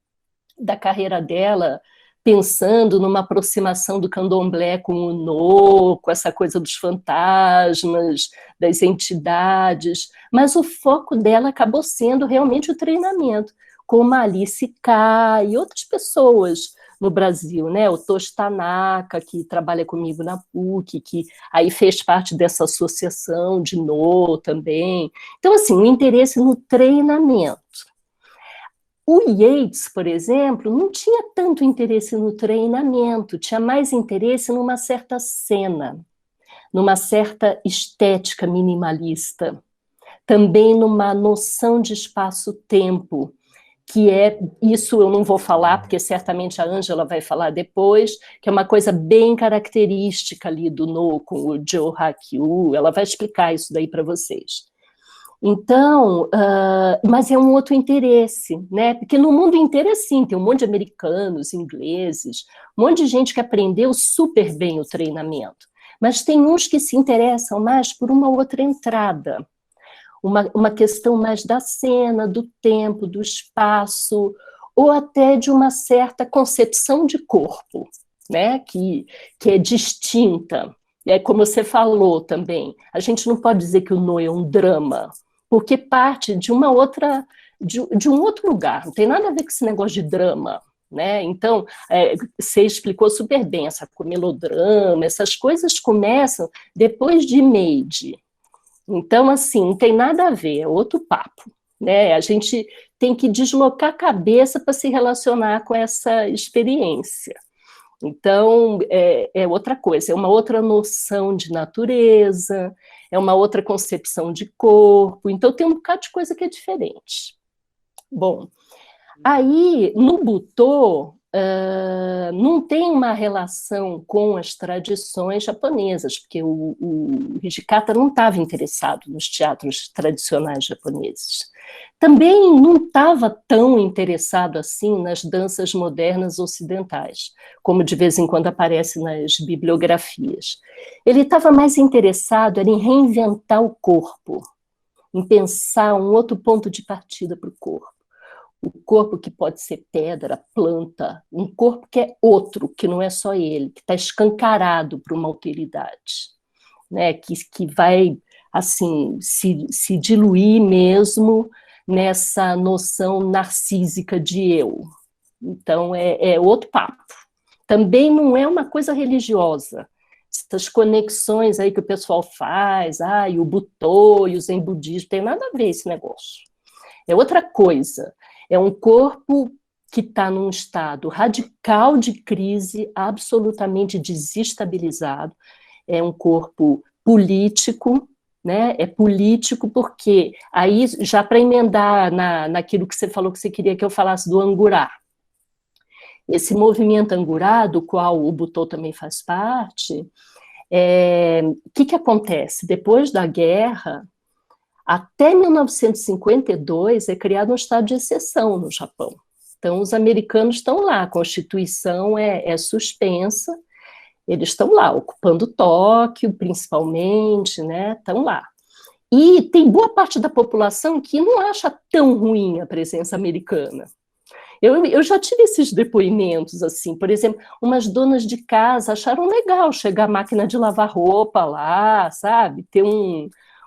da carreira dela, pensando numa aproximação do candomblé com o No, com essa coisa dos fantasmas, das entidades, mas o foco dela acabou sendo realmente o treinamento, como a Alice K e outras pessoas no Brasil, né? O Toshi Tanaka, que trabalha comigo na PUC, que aí fez parte dessa associação de No também. Então, assim, o interesse no treinamento. O Yates, por exemplo, não tinha tanto interesse no treinamento, tinha mais interesse numa certa cena, numa certa estética minimalista, também numa noção de espaço-tempo, que é, isso eu não vou falar, porque certamente a Ângela vai falar depois, que é uma coisa bem característica ali do No, com o Joe Hakyu, ela vai explicar isso daí para vocês. Então, mas é um outro interesse, né? Porque no mundo inteiro é assim, tem um monte de americanos, ingleses, um monte de gente que aprendeu super bem o treinamento, mas tem uns que se interessam mais por uma outra entrada, uma questão mais da cena, do tempo, do espaço, ou até de uma certa concepção de corpo, né? Que é distinta. E aí, como você falou também, a gente não pode dizer que o No é um drama, porque parte de uma outra, de um outro lugar, não tem nada a ver com esse negócio de drama, né? Então, você explicou super bem, essa melodrama, essas coisas começam depois de Meiji. Então, assim, não tem nada a ver, é outro papo, né? A gente tem que deslocar a cabeça para se relacionar com essa experiência. Então, é outra coisa, é uma outra noção de natureza, é uma outra concepção de corpo, então tem um bocado de coisa que é diferente. Bom, aí, no Butô, não tem uma relação com as tradições japonesas, porque o Hijikata não estava interessado nos teatros tradicionais japoneses. Também não estava tão interessado assim nas danças modernas ocidentais, como de vez em quando aparece nas bibliografias. Ele estava mais interessado em reinventar o corpo, em pensar um outro ponto de partida para o corpo. O corpo que pode ser pedra, planta, um corpo que é outro, que não é só ele, que está escancarado para uma alteridade, né? que vai assim se diluir mesmo nessa noção narcísica de eu. Então, é outro papo. Também não é uma coisa religiosa. Essas conexões aí que o pessoal faz, e o Butô e o Zen budismo, tem nada a ver esse negócio. É outra coisa. É um corpo que está num estado radical de crise, absolutamente desestabilizado. É um corpo político, né? É político porque, aí, já para emendar naquilo que você falou que você queria que eu falasse do Angurá. Esse movimento Angurá, do qual o Butô também faz parte, que acontece? Depois da guerra, até 1952, é criado um estado de exceção no Japão. Então, os americanos estão lá, a Constituição é suspensa, eles estão lá, ocupando Tóquio, principalmente, né? Estão lá. E tem boa parte da população que não acha tão ruim a presença americana. Eu já tive esses depoimentos, assim, por exemplo, umas donas de casa acharam legal chegar a máquina de lavar roupa lá, sabe? Ter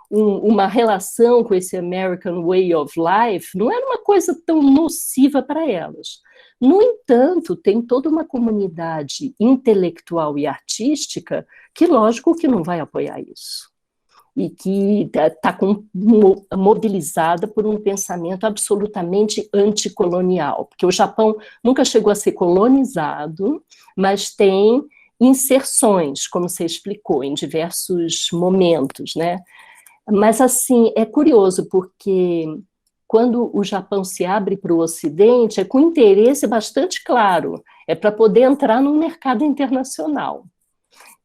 uma relação com esse American Way of Life, não era uma coisa tão nociva para elas. No entanto, tem toda uma comunidade intelectual e artística que, lógico, que não vai apoiar isso. E que está mobilizada por um pensamento absolutamente anticolonial, porque o Japão nunca chegou a ser colonizado, mas tem inserções, como você explicou, em diversos momentos, né? Mas, assim, é curioso, porque quando o Japão se abre para o Ocidente, é com interesse bastante claro, é para poder entrar no mercado internacional.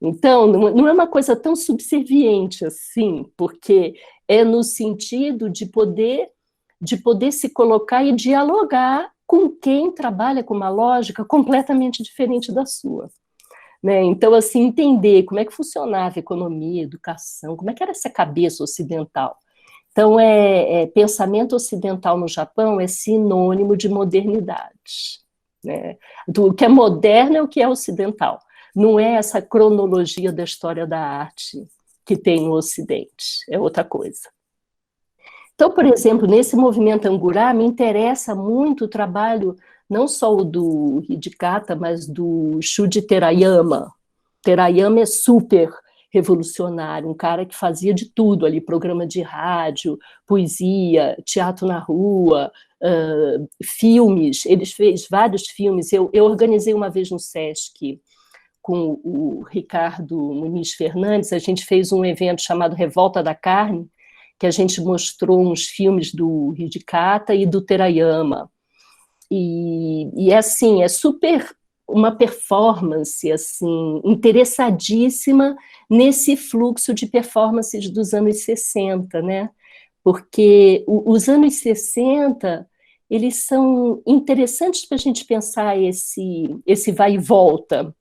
Então, não é uma coisa tão subserviente assim, porque é no sentido de poder se colocar e dialogar com quem trabalha com uma lógica completamente diferente da sua. Né? Então, assim, entender como é que funcionava a economia, a educação, como é que era essa cabeça ocidental. Então, pensamento ocidental no Japão é sinônimo de modernidade. Né? O que é moderno é o que é ocidental. Não é essa cronologia da história da arte que tem no Ocidente, é outra coisa. Então, por exemplo, nesse movimento Angurá, me interessa muito o trabalho, não só o do Hijikata, mas do Shuji Terayama. Terayama é super revolucionário, um cara que fazia de tudo ali, programa de rádio, poesia, teatro na rua, filmes, ele fez vários filmes. Eu organizei uma vez no Sesc, com o Ricardo Muniz Fernandes, a gente fez um evento chamado Revolta da Carne, que a gente mostrou uns filmes do Hijikata e do Terayama. E assim, é super uma performance assim, interessadíssima nesse fluxo de performances dos anos 60, né? Porque os anos 60, eles são interessantes para a gente pensar esse vai e volta,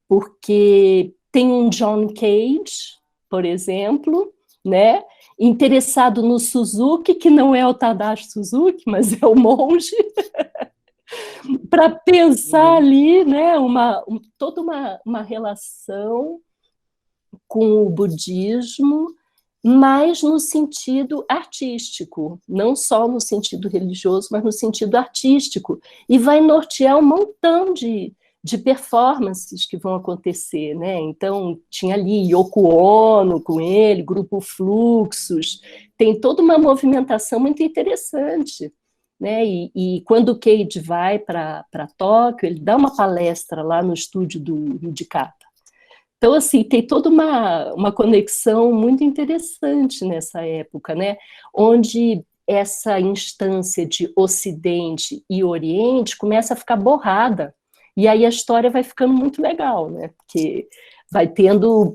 porque tem um John Cage, por exemplo, né, interessado no Suzuki, que não é o Tadashi Suzuki, mas é o monge, para pensar ali, né, toda uma relação com o budismo, mas no sentido artístico, não só no sentido religioso, mas no sentido artístico, e vai nortear um montão de performances que vão acontecer, né? Então, tinha ali Yoko Ono com ele, Grupo Fluxus, tem toda uma movimentação muito interessante, né? E quando o Cage vai para Tóquio, ele dá uma palestra lá no estúdio do Hijikata. Então, assim, tem toda uma conexão muito interessante nessa época, né? Onde essa instância de Ocidente e Oriente começa a ficar borrada. E aí a história vai ficando muito legal, né? Porque vai tendo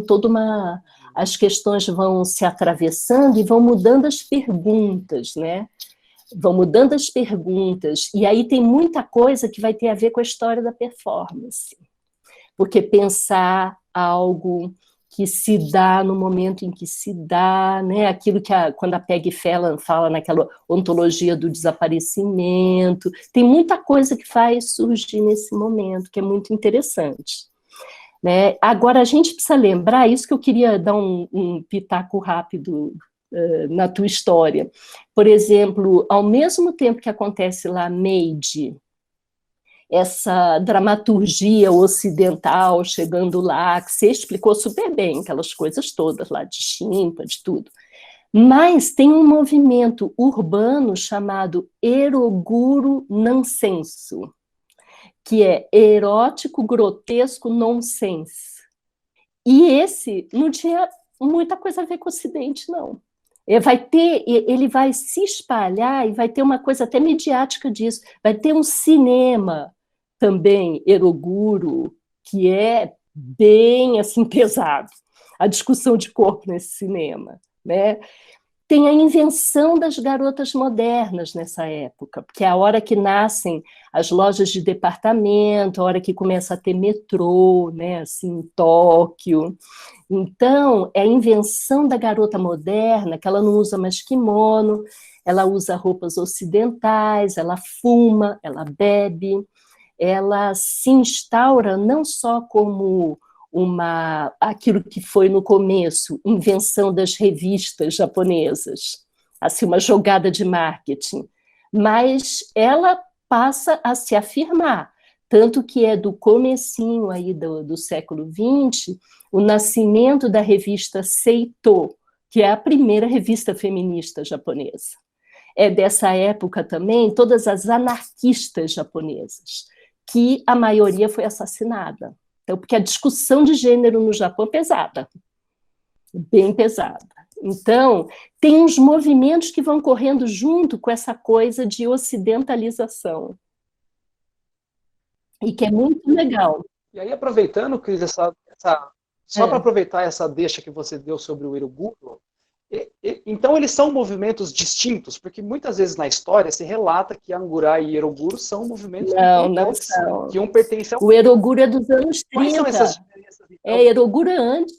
toda uma... As questões vão se atravessando e vão mudando as perguntas, né? Vão mudando as perguntas. E aí tem muita coisa que vai ter a ver com a história da performance. Porque pensar algo que se dá no momento em que se dá, né? Aquilo que quando a Peggy Phelan fala naquela ontologia do desaparecimento, tem muita coisa que faz surgir nesse momento, que é muito interessante. Né? Agora, a gente precisa lembrar, isso que eu queria dar um pitaco rápido na tua história. Por exemplo, ao mesmo tempo que acontece lá Made, essa dramaturgia ocidental chegando lá, que você explicou super bem, aquelas coisas todas lá de chimpa, de tudo. Mas tem um movimento urbano chamado eroguro nonsenso, que é erótico, grotesco, nonsense. E esse não tinha muita coisa a ver com o Ocidente, não. Ele vai se espalhar e vai ter uma coisa até midiática disso. Vai ter um cinema também, eroguro, que é bem assim pesado. A discussão de corpo nesse cinema, né? Tem a invenção das garotas modernas nessa época, porque é a hora que nascem as lojas de departamento, a hora que começa a ter metrô, né, assim, em Tóquio. Então, é a invenção da garota moderna, que ela não usa mais kimono, ela usa roupas ocidentais, ela fuma, ela bebe, ela se instaura não só como aquilo que foi no começo, invenção das revistas japonesas, assim, uma jogada de marketing, mas ela passa a se afirmar, tanto que é do comecinho aí do século XX, o nascimento da revista Seito, que é a primeira revista feminista japonesa. É dessa época também todas as anarquistas japonesas, que a maioria foi assassinada. Então, porque a discussão de gênero no Japão é pesada, bem pesada. Então, tem uns movimentos que vão correndo junto com essa coisa de ocidentalização, e que é muito legal. E aí, aproveitando, Cris, só para aproveitar essa deixa que você deu sobre o eroguro, então eles são movimentos distintos, porque muitas vezes na história se relata que Angurá e Eroguro são movimentos não são. Que um pertence ao... O Eroguro é dos anos 30. Quais são essas diferenças? Então? Eroguro é antes.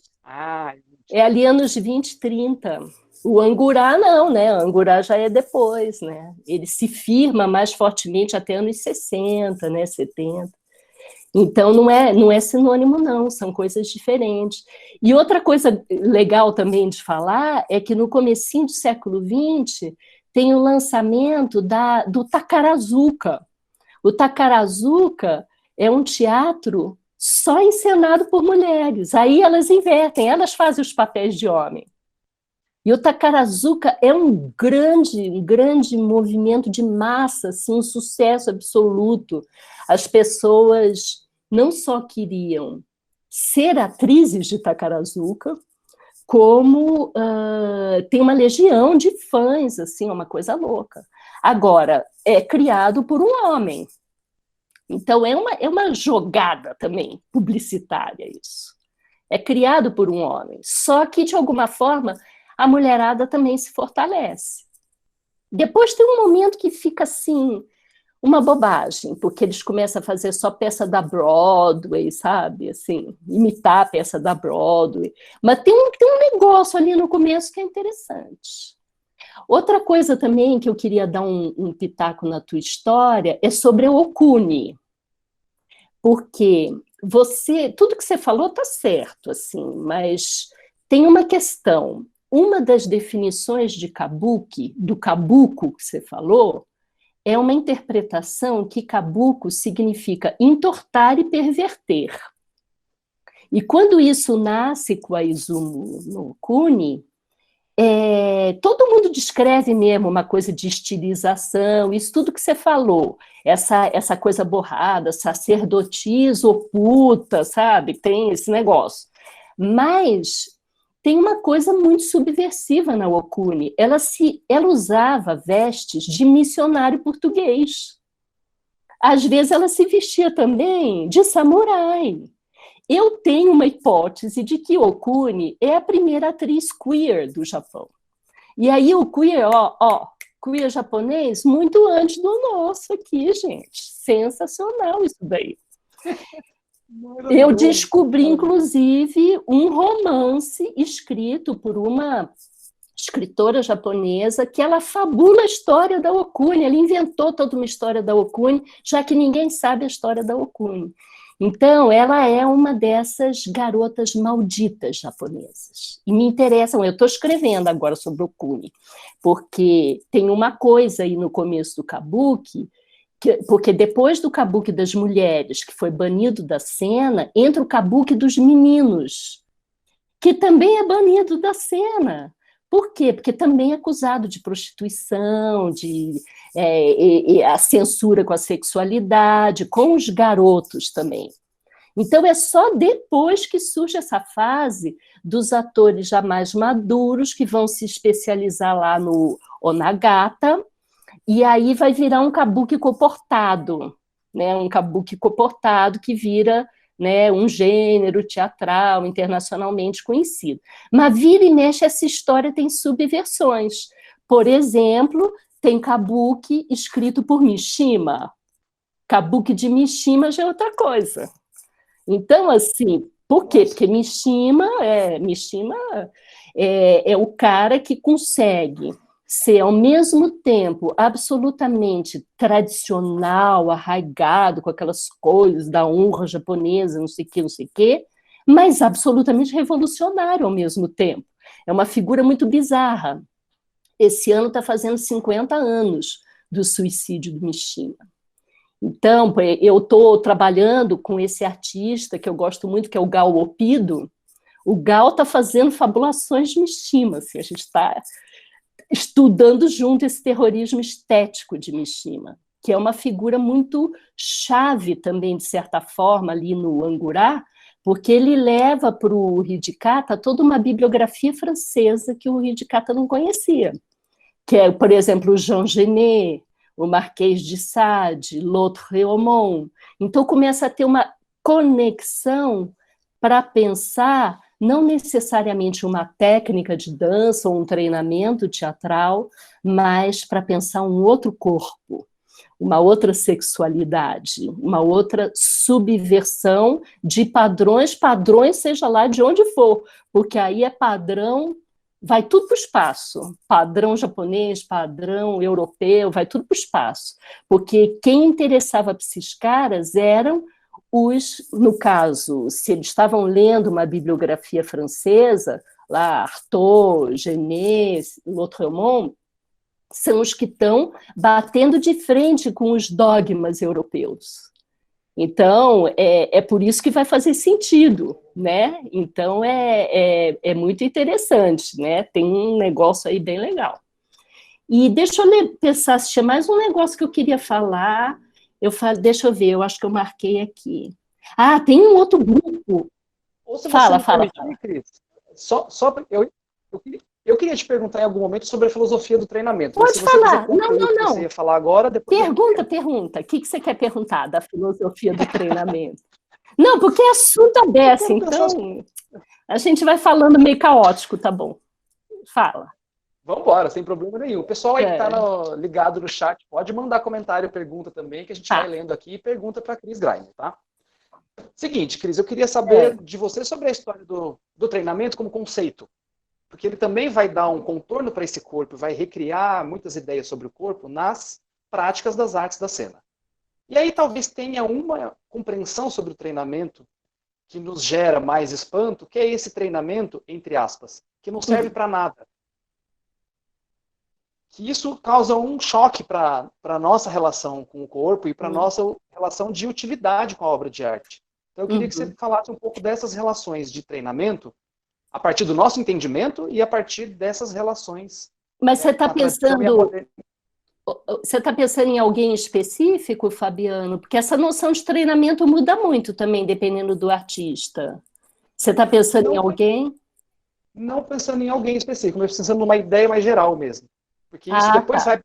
É ali anos 20, 30. O Angurá não, né? O Angurá já é depois, né? Ele se firma mais fortemente até anos 60, né? 70. Então, não é sinônimo, não, são coisas diferentes. E outra coisa legal também de falar é que no comecinho do século XX tem o lançamento do Takarazuka. O Takarazuka é um teatro só encenado por mulheres. Aí elas invertem, elas fazem os papéis de homem. E o Takarazuka é um grande movimento de massa, assim, um sucesso absoluto. As pessoas não só queriam ser atrizes de Takarazuka, como tem uma legião de fãs, assim, uma coisa louca. Agora, é criado por um homem. Então, é uma jogada também publicitária isso. É criado por um homem. Só que, de alguma forma, a mulherada também se fortalece. Depois tem um momento que fica assim, uma bobagem, porque eles começam a fazer só peça da Broadway, sabe? Assim, imitar a peça da Broadway. Mas tem um negócio ali no começo que é interessante. Outra coisa também que eu queria dar um pitaco na tua história é sobre o Okuni. Porque tudo que você falou está certo, assim, mas tem uma questão. Uma das definições de kabuki, do kabuko que você falou, é uma interpretação que kabuko significa entortar e perverter. E quando isso nasce com a Izumo no Kuni, todo mundo descreve mesmo uma coisa de estilização, isso tudo que você falou, essa coisa borrada, sacerdotisa ou puta, sabe? Tem esse negócio. Mas tem uma coisa muito subversiva na Okuni. Ela usava vestes de missionário português. Às vezes ela se vestia também de samurai. Eu tenho uma hipótese de que Okuni é a primeira atriz queer do Japão. E aí o queer, queer japonês, muito antes do nosso aqui, gente. Sensacional isso daí. Eu descobri, inclusive, um romance escrito por uma escritora japonesa que ela fabula a história da Okuni, ela inventou toda uma história da Okuni, já que ninguém sabe a história da Okuni. Então, ela é uma dessas garotas malditas japonesas. E me interessam, eu estou escrevendo agora sobre o Okuni, porque tem uma coisa aí no começo do Kabuki, porque depois do Kabuki das mulheres, que foi banido da cena, entra o Kabuki dos meninos, que também é banido da cena. Por quê? Porque também é acusado de prostituição, a censura com a sexualidade, com os garotos também. Então, é só depois que surge essa fase dos atores já mais maduros, que vão se especializar lá no Onagata, e aí vai virar um kabuki comportado, né? Um kabuki comportado que vira, né, um gênero teatral internacionalmente conhecido. Mas vira e mexe, essa história tem subversões. Por exemplo, tem kabuki escrito por Mishima. Kabuki de Mishima já é outra coisa. Então, assim, por quê? Porque Mishima é o cara que consegue ser, ao mesmo tempo, absolutamente tradicional, arraigado, com aquelas coisas da honra japonesa, não sei o quê, mas absolutamente revolucionário ao mesmo tempo. É uma figura muito bizarra. Esse ano está fazendo 50 anos do suicídio do Mishima. Então, eu estou trabalhando com esse artista que eu gosto muito, que é o Gal Opido. O Gal está fazendo fabulações de Mishima, assim, a gente está estudando junto esse terrorismo estético de Mishima, que é uma figura muito chave também, de certa forma, ali no Angurá, porque ele leva para o Hidikata toda uma bibliografia francesa que o Hidikata não conhecia, que é, por exemplo, o Jean Genet, o Marquês de Sade, Lautréaumont. Então começa a ter uma conexão para pensar não necessariamente uma técnica de dança ou um treinamento teatral, mas para pensar um outro corpo, uma outra sexualidade, uma outra subversão de padrões, seja lá de onde for, porque aí é padrão, vai tudo para o espaço, padrão japonês, padrão europeu, vai tudo para o espaço, porque quem interessava para esses caras eram no caso, se eles estavam lendo uma bibliografia francesa, lá Artaud, Genet, Lautréaumont, são os que estão batendo de frente com os dogmas europeus. Então, é por isso que vai fazer sentido, né? Então, é muito interessante, né? Tem um negócio aí bem legal. E deixa eu pensar se tinha mais um negócio que eu queria falar. Deixa eu ver, eu acho que eu marquei aqui. Ah, tem um outro grupo. Ou se fala. Cris, eu queria te perguntar em algum momento sobre a filosofia do treinamento. Pode falar. Não. Você ia falar agora, depois. Pergunta. O que você quer perguntar da filosofia do treinamento? Não, porque é assunto aberto, então a gente vai falando meio caótico, tá bom? Fala. Vamos embora, sem problema nenhum. O pessoal aí que está ligado no chat, pode mandar comentário, pergunta também, que a gente vai lendo aqui e pergunta para a Cris Greiner, tá? Seguinte, Cris, eu queria saber de você sobre a história do treinamento como conceito, porque ele também vai dar um contorno para esse corpo, vai recriar muitas ideias sobre o corpo nas práticas das artes da cena. E aí talvez tenha uma compreensão sobre o treinamento que nos gera mais espanto, que é esse treinamento, entre aspas, que não serve para nada. Que isso causa um choque para a nossa relação com o corpo e para a nossa relação de utilidade com a obra de arte. Então eu queria que você falasse um pouco dessas relações de treinamento, a partir do nosso entendimento e a partir dessas relações. Mas você está pensando em alguém específico, Fabiano? Porque essa noção de treinamento muda muito também, dependendo do artista. Você está pensando em alguém? Não pensando em alguém específico, mas pensando numa ideia mais geral mesmo. Porque isso depois vai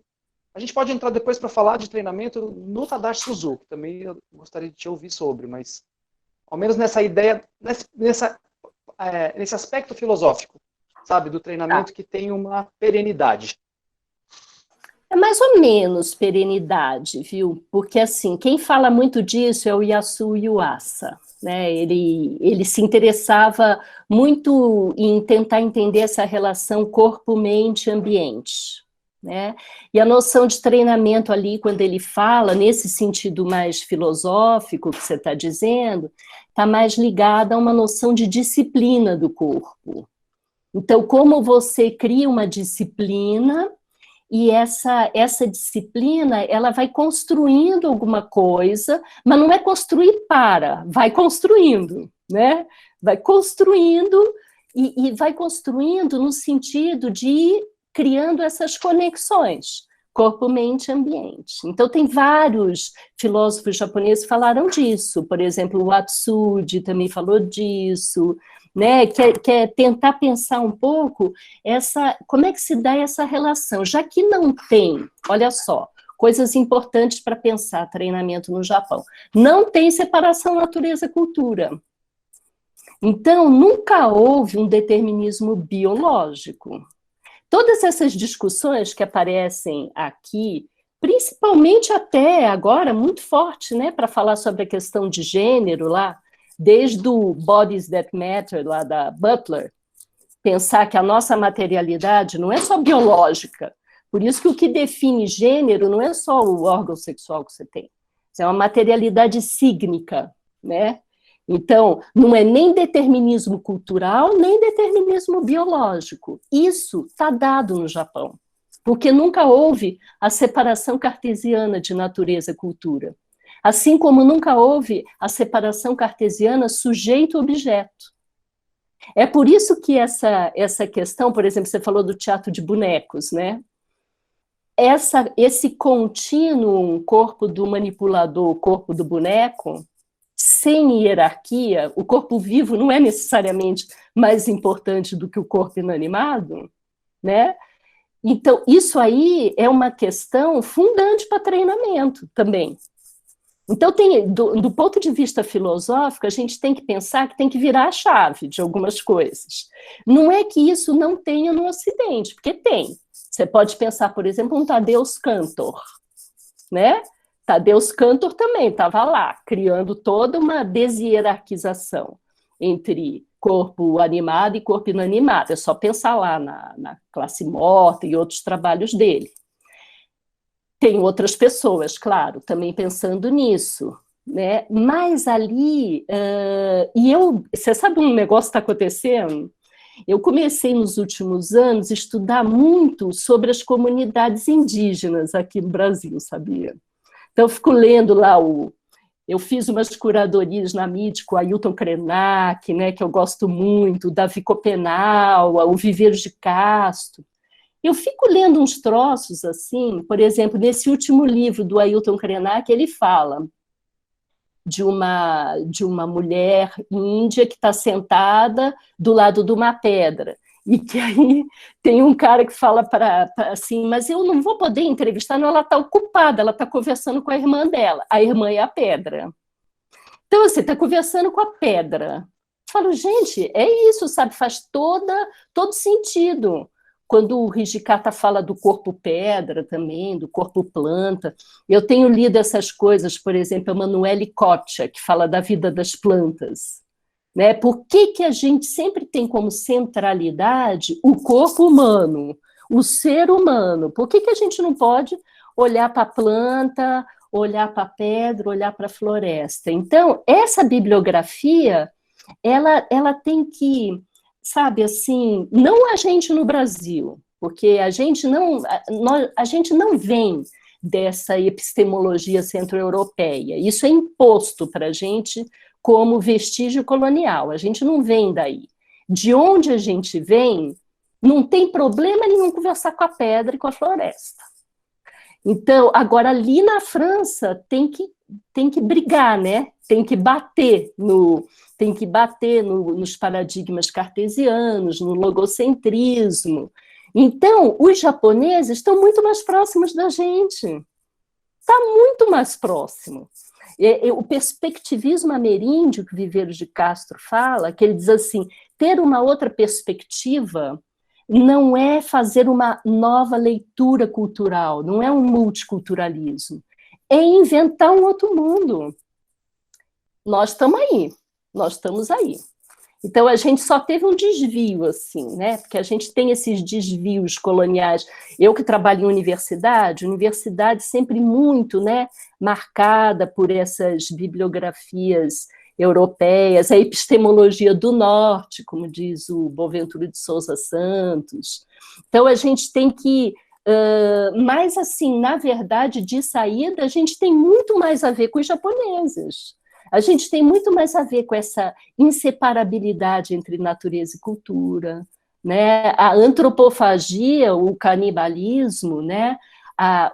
A gente pode entrar depois para falar de treinamento no Tadashi Suzuki, também eu gostaria de te ouvir sobre, mas ao menos nessa ideia, nesse aspecto filosófico, sabe, do treinamento que tem uma perenidade. É mais ou menos perenidade, viu? Porque, assim, quem fala muito disso é o Yasuo Yuasa, né? Ele se interessava muito em tentar entender essa relação corpo-mente-ambiente, né? E a noção de treinamento ali, quando ele fala, nesse sentido mais filosófico que você está dizendo, está mais ligada a uma noção de disciplina do corpo. Então, como você cria uma disciplina, e essa disciplina, ela vai construindo alguma coisa, mas não é construir vai construindo, né? Vai construindo, e vai construindo no sentido de ir criando essas conexões, corpo, mente, ambiente. Então, tem vários filósofos japoneses que falaram disso, por exemplo, o Atsuji também falou disso, né, que é tentar pensar um pouco como é que se dá essa relação, já que não tem, olha só, coisas importantes para pensar treinamento no Japão, não tem separação natureza-cultura. Então, nunca houve um determinismo biológico. Todas essas discussões que aparecem aqui, principalmente até agora, muito forte, né, para falar sobre a questão de gênero lá, desde o Bodies That Matter, lá da Butler, pensar que a nossa materialidade não é só biológica, por isso que o que define gênero não é só o órgão sexual que você tem, é uma materialidade sígnica, né? Então, não é nem determinismo cultural, nem determinismo biológico. Isso está dado no Japão, porque nunca houve a separação cartesiana de natureza e cultura. Assim como nunca houve a separação cartesiana sujeito-objeto. É por isso que essa questão, por exemplo, você falou do teatro de bonecos, né? Esse contínuo corpo do manipulador, corpo do boneco, sem hierarquia, o corpo vivo não é necessariamente mais importante do que o corpo inanimado, né? Então, isso aí é uma questão fundante para treinamento também. Então, do ponto de vista filosófico, a gente tem que pensar que tem que virar a chave de algumas coisas. Não é que isso não tenha no Ocidente, porque tem. Você pode pensar, por exemplo, um Tadeusz Kantor, né? Tadeusz Kantor também estava lá, criando toda uma deshierarquização entre corpo animado e corpo inanimado. É só pensar lá na classe morta e outros trabalhos dele. Tem outras pessoas, claro, também pensando nisso, né? Mas ali, você sabe um negócio que está acontecendo? Eu comecei nos últimos anos a estudar muito sobre as comunidades indígenas aqui no Brasil, sabia? Então, eu fico lendo lá eu fiz umas curadorias na MIT com o Ailton Krenak, né, que eu gosto muito, o Davi Copenau, o Viveiro de Castro. Eu fico lendo uns troços assim, por exemplo, nesse último livro do Ailton Krenak, ele fala de uma mulher índia que está sentada do lado de uma pedra, e que aí tem um cara que fala assim, mas eu não vou poder entrevistar, não, ela está ocupada, ela está conversando com a irmã dela, a irmã é a pedra. Então, você está conversando com a pedra. Eu falo, gente, é isso, sabe, faz todo sentido. Quando o Hijikata fala do corpo pedra também, do corpo planta, eu tenho lido essas coisas, por exemplo, a Emanuele Coccia, que fala da vida das plantas. Né? Por que a gente sempre tem como centralidade o corpo humano, o ser humano? Por que a gente não pode olhar para a planta, olhar para a pedra, olhar para a floresta? Então, essa bibliografia, ela tem que, sabe, assim, não a gente no Brasil, porque a gente não vem dessa epistemologia centro-europeia. Isso é imposto para a gente como vestígio colonial. A gente não vem daí. De onde a gente vem, não tem problema nenhum conversar com a pedra e com a floresta. Então, agora, ali na França, tem que brigar, né? Tem que bater nos paradigmas cartesianos, no logocentrismo. Então, os japoneses estão muito mais próximos da gente. Está muito mais próximo. O perspectivismo ameríndio, que Viveiros de Castro fala, que ele diz assim, ter uma outra perspectiva não é fazer uma nova leitura cultural, não é um multiculturalismo, é inventar um outro mundo. Nós estamos aí. Então, a gente só teve um desvio, assim, né? Porque a gente tem esses desvios coloniais. Eu que trabalho em universidade sempre muito, né, marcada por essas bibliografias europeias, a epistemologia do norte, como diz o Boaventura de Souza Santos. Então, a gente tem que... mas, assim, na verdade, de saída, a gente tem muito mais a ver com os japoneses. A gente tem muito mais a ver com essa inseparabilidade entre natureza e cultura, né? A antropofagia, o canibalismo, né? A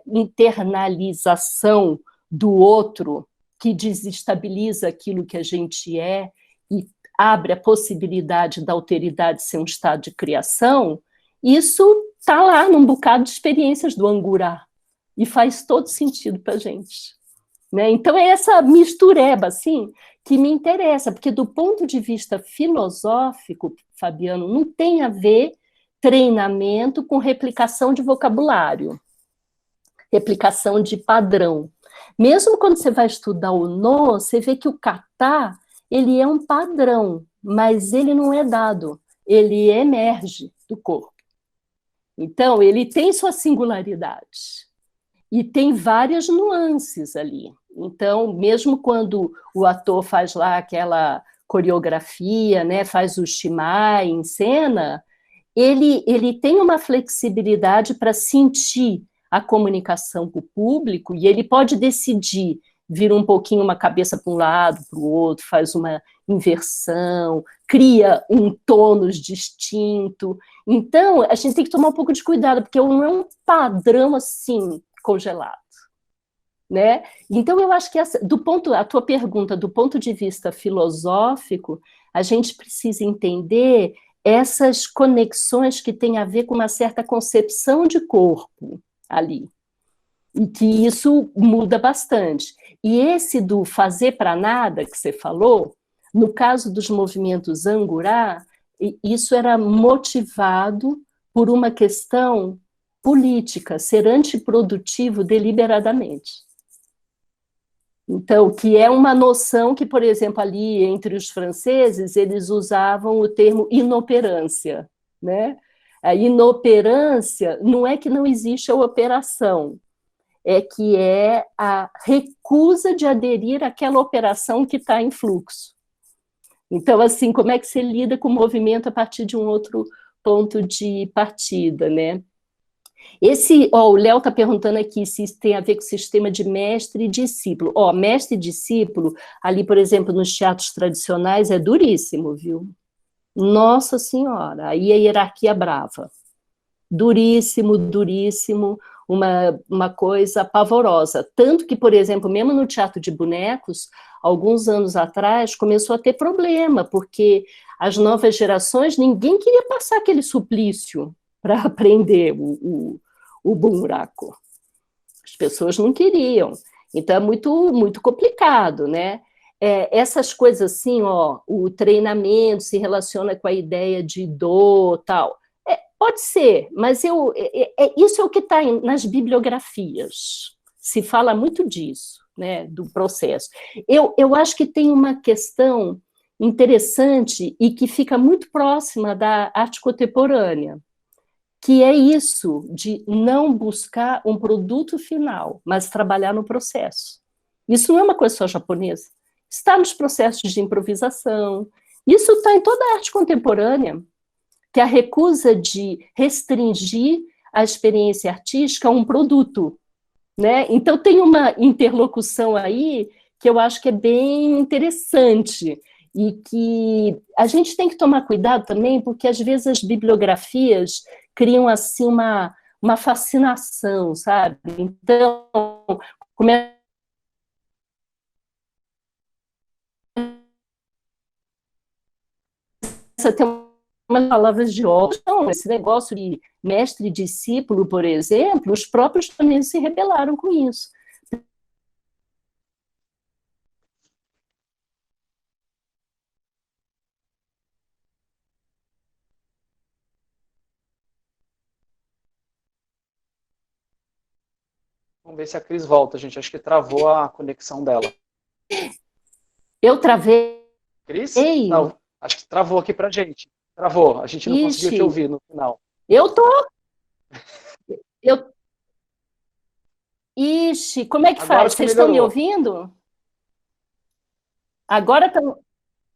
internalização do outro, que desestabiliza aquilo que a gente é e abre a possibilidade da alteridade ser um estado de criação, isso está lá num bocado de experiências do Angurá e faz todo sentido para a gente. Né? Então, é essa mistureba, assim, que me interessa, porque do ponto de vista filosófico, Fabiano, não tem a ver treinamento com replicação de vocabulário, replicação de padrão. Mesmo quando você vai estudar o no, você vê que o kata, ele é um padrão, mas ele não é dado, ele emerge do corpo. Então, ele tem sua singularidade. E tem várias nuances ali. Então, mesmo quando o ator faz lá aquela coreografia, né, faz o shimai em cena, ele tem uma flexibilidade para sentir a comunicação com o público e ele pode decidir vir um pouquinho uma cabeça para um lado, para o outro, faz uma inversão, cria um tônus distinto. Então, a gente tem que tomar um pouco de cuidado, porque não é um padrão assim, congelado, né? Então eu acho que a tua pergunta do ponto de vista filosófico, a gente precisa entender essas conexões que têm a ver com uma certa concepção de corpo ali, e que isso muda bastante. E esse do fazer para nada que você falou, no caso dos movimentos Angurá, isso era motivado por uma questão política, ser antiprodutivo deliberadamente. Então, que é uma noção que, por exemplo, ali entre os franceses, eles usavam o termo inoperância, né? A inoperância não é que não existe a operação, é que é a recusa de aderir àquela operação que está em fluxo. Então, assim, como é que você lida com o movimento a partir de um outro ponto de partida, né? O Léo está perguntando aqui se isso tem a ver com o sistema de mestre e discípulo. Mestre e discípulo, ali, por exemplo, nos teatros tradicionais, é duríssimo, viu? Nossa Senhora, aí a hierarquia brava. Duríssimo, duríssimo, uma coisa pavorosa. Tanto que, por exemplo, mesmo no teatro de bonecos, alguns anos atrás, começou a ter problema, porque as novas gerações, ninguém queria passar aquele suplício para aprender o buraco. As pessoas não queriam. Então, é muito, muito complicado, né? Essas coisas assim, o treinamento se relaciona com a ideia de dor, tal. Pode ser, mas isso é o que está nas bibliografias. Se fala muito disso, né, do processo. Eu acho que tem uma questão interessante e que fica muito próxima da arte contemporânea, que é isso de não buscar um produto final, mas trabalhar no processo. Isso não é uma coisa só japonesa. Está nos processos de improvisação. Isso está em toda a arte contemporânea, que é a recusa de restringir a experiência artística a um produto, né? Então tem uma interlocução aí que eu acho que é bem interessante e que a gente tem que tomar cuidado também, porque às vezes as bibliografias criam assim uma fascinação, sabe? Então, começa a ter umas palavras de ordem. Não, esse negócio de mestre e discípulo, por exemplo, os próprios japoneses se rebelaram com isso. Vamos ver se a Cris volta, gente. Acho que travou a conexão dela. Eu travei. Cris? Não, acho que travou aqui pra gente. Travou, a gente não conseguiu te ouvir no final. Eu tô. Ixi, como é que Agora faz? Vocês estão me ouvindo? Agora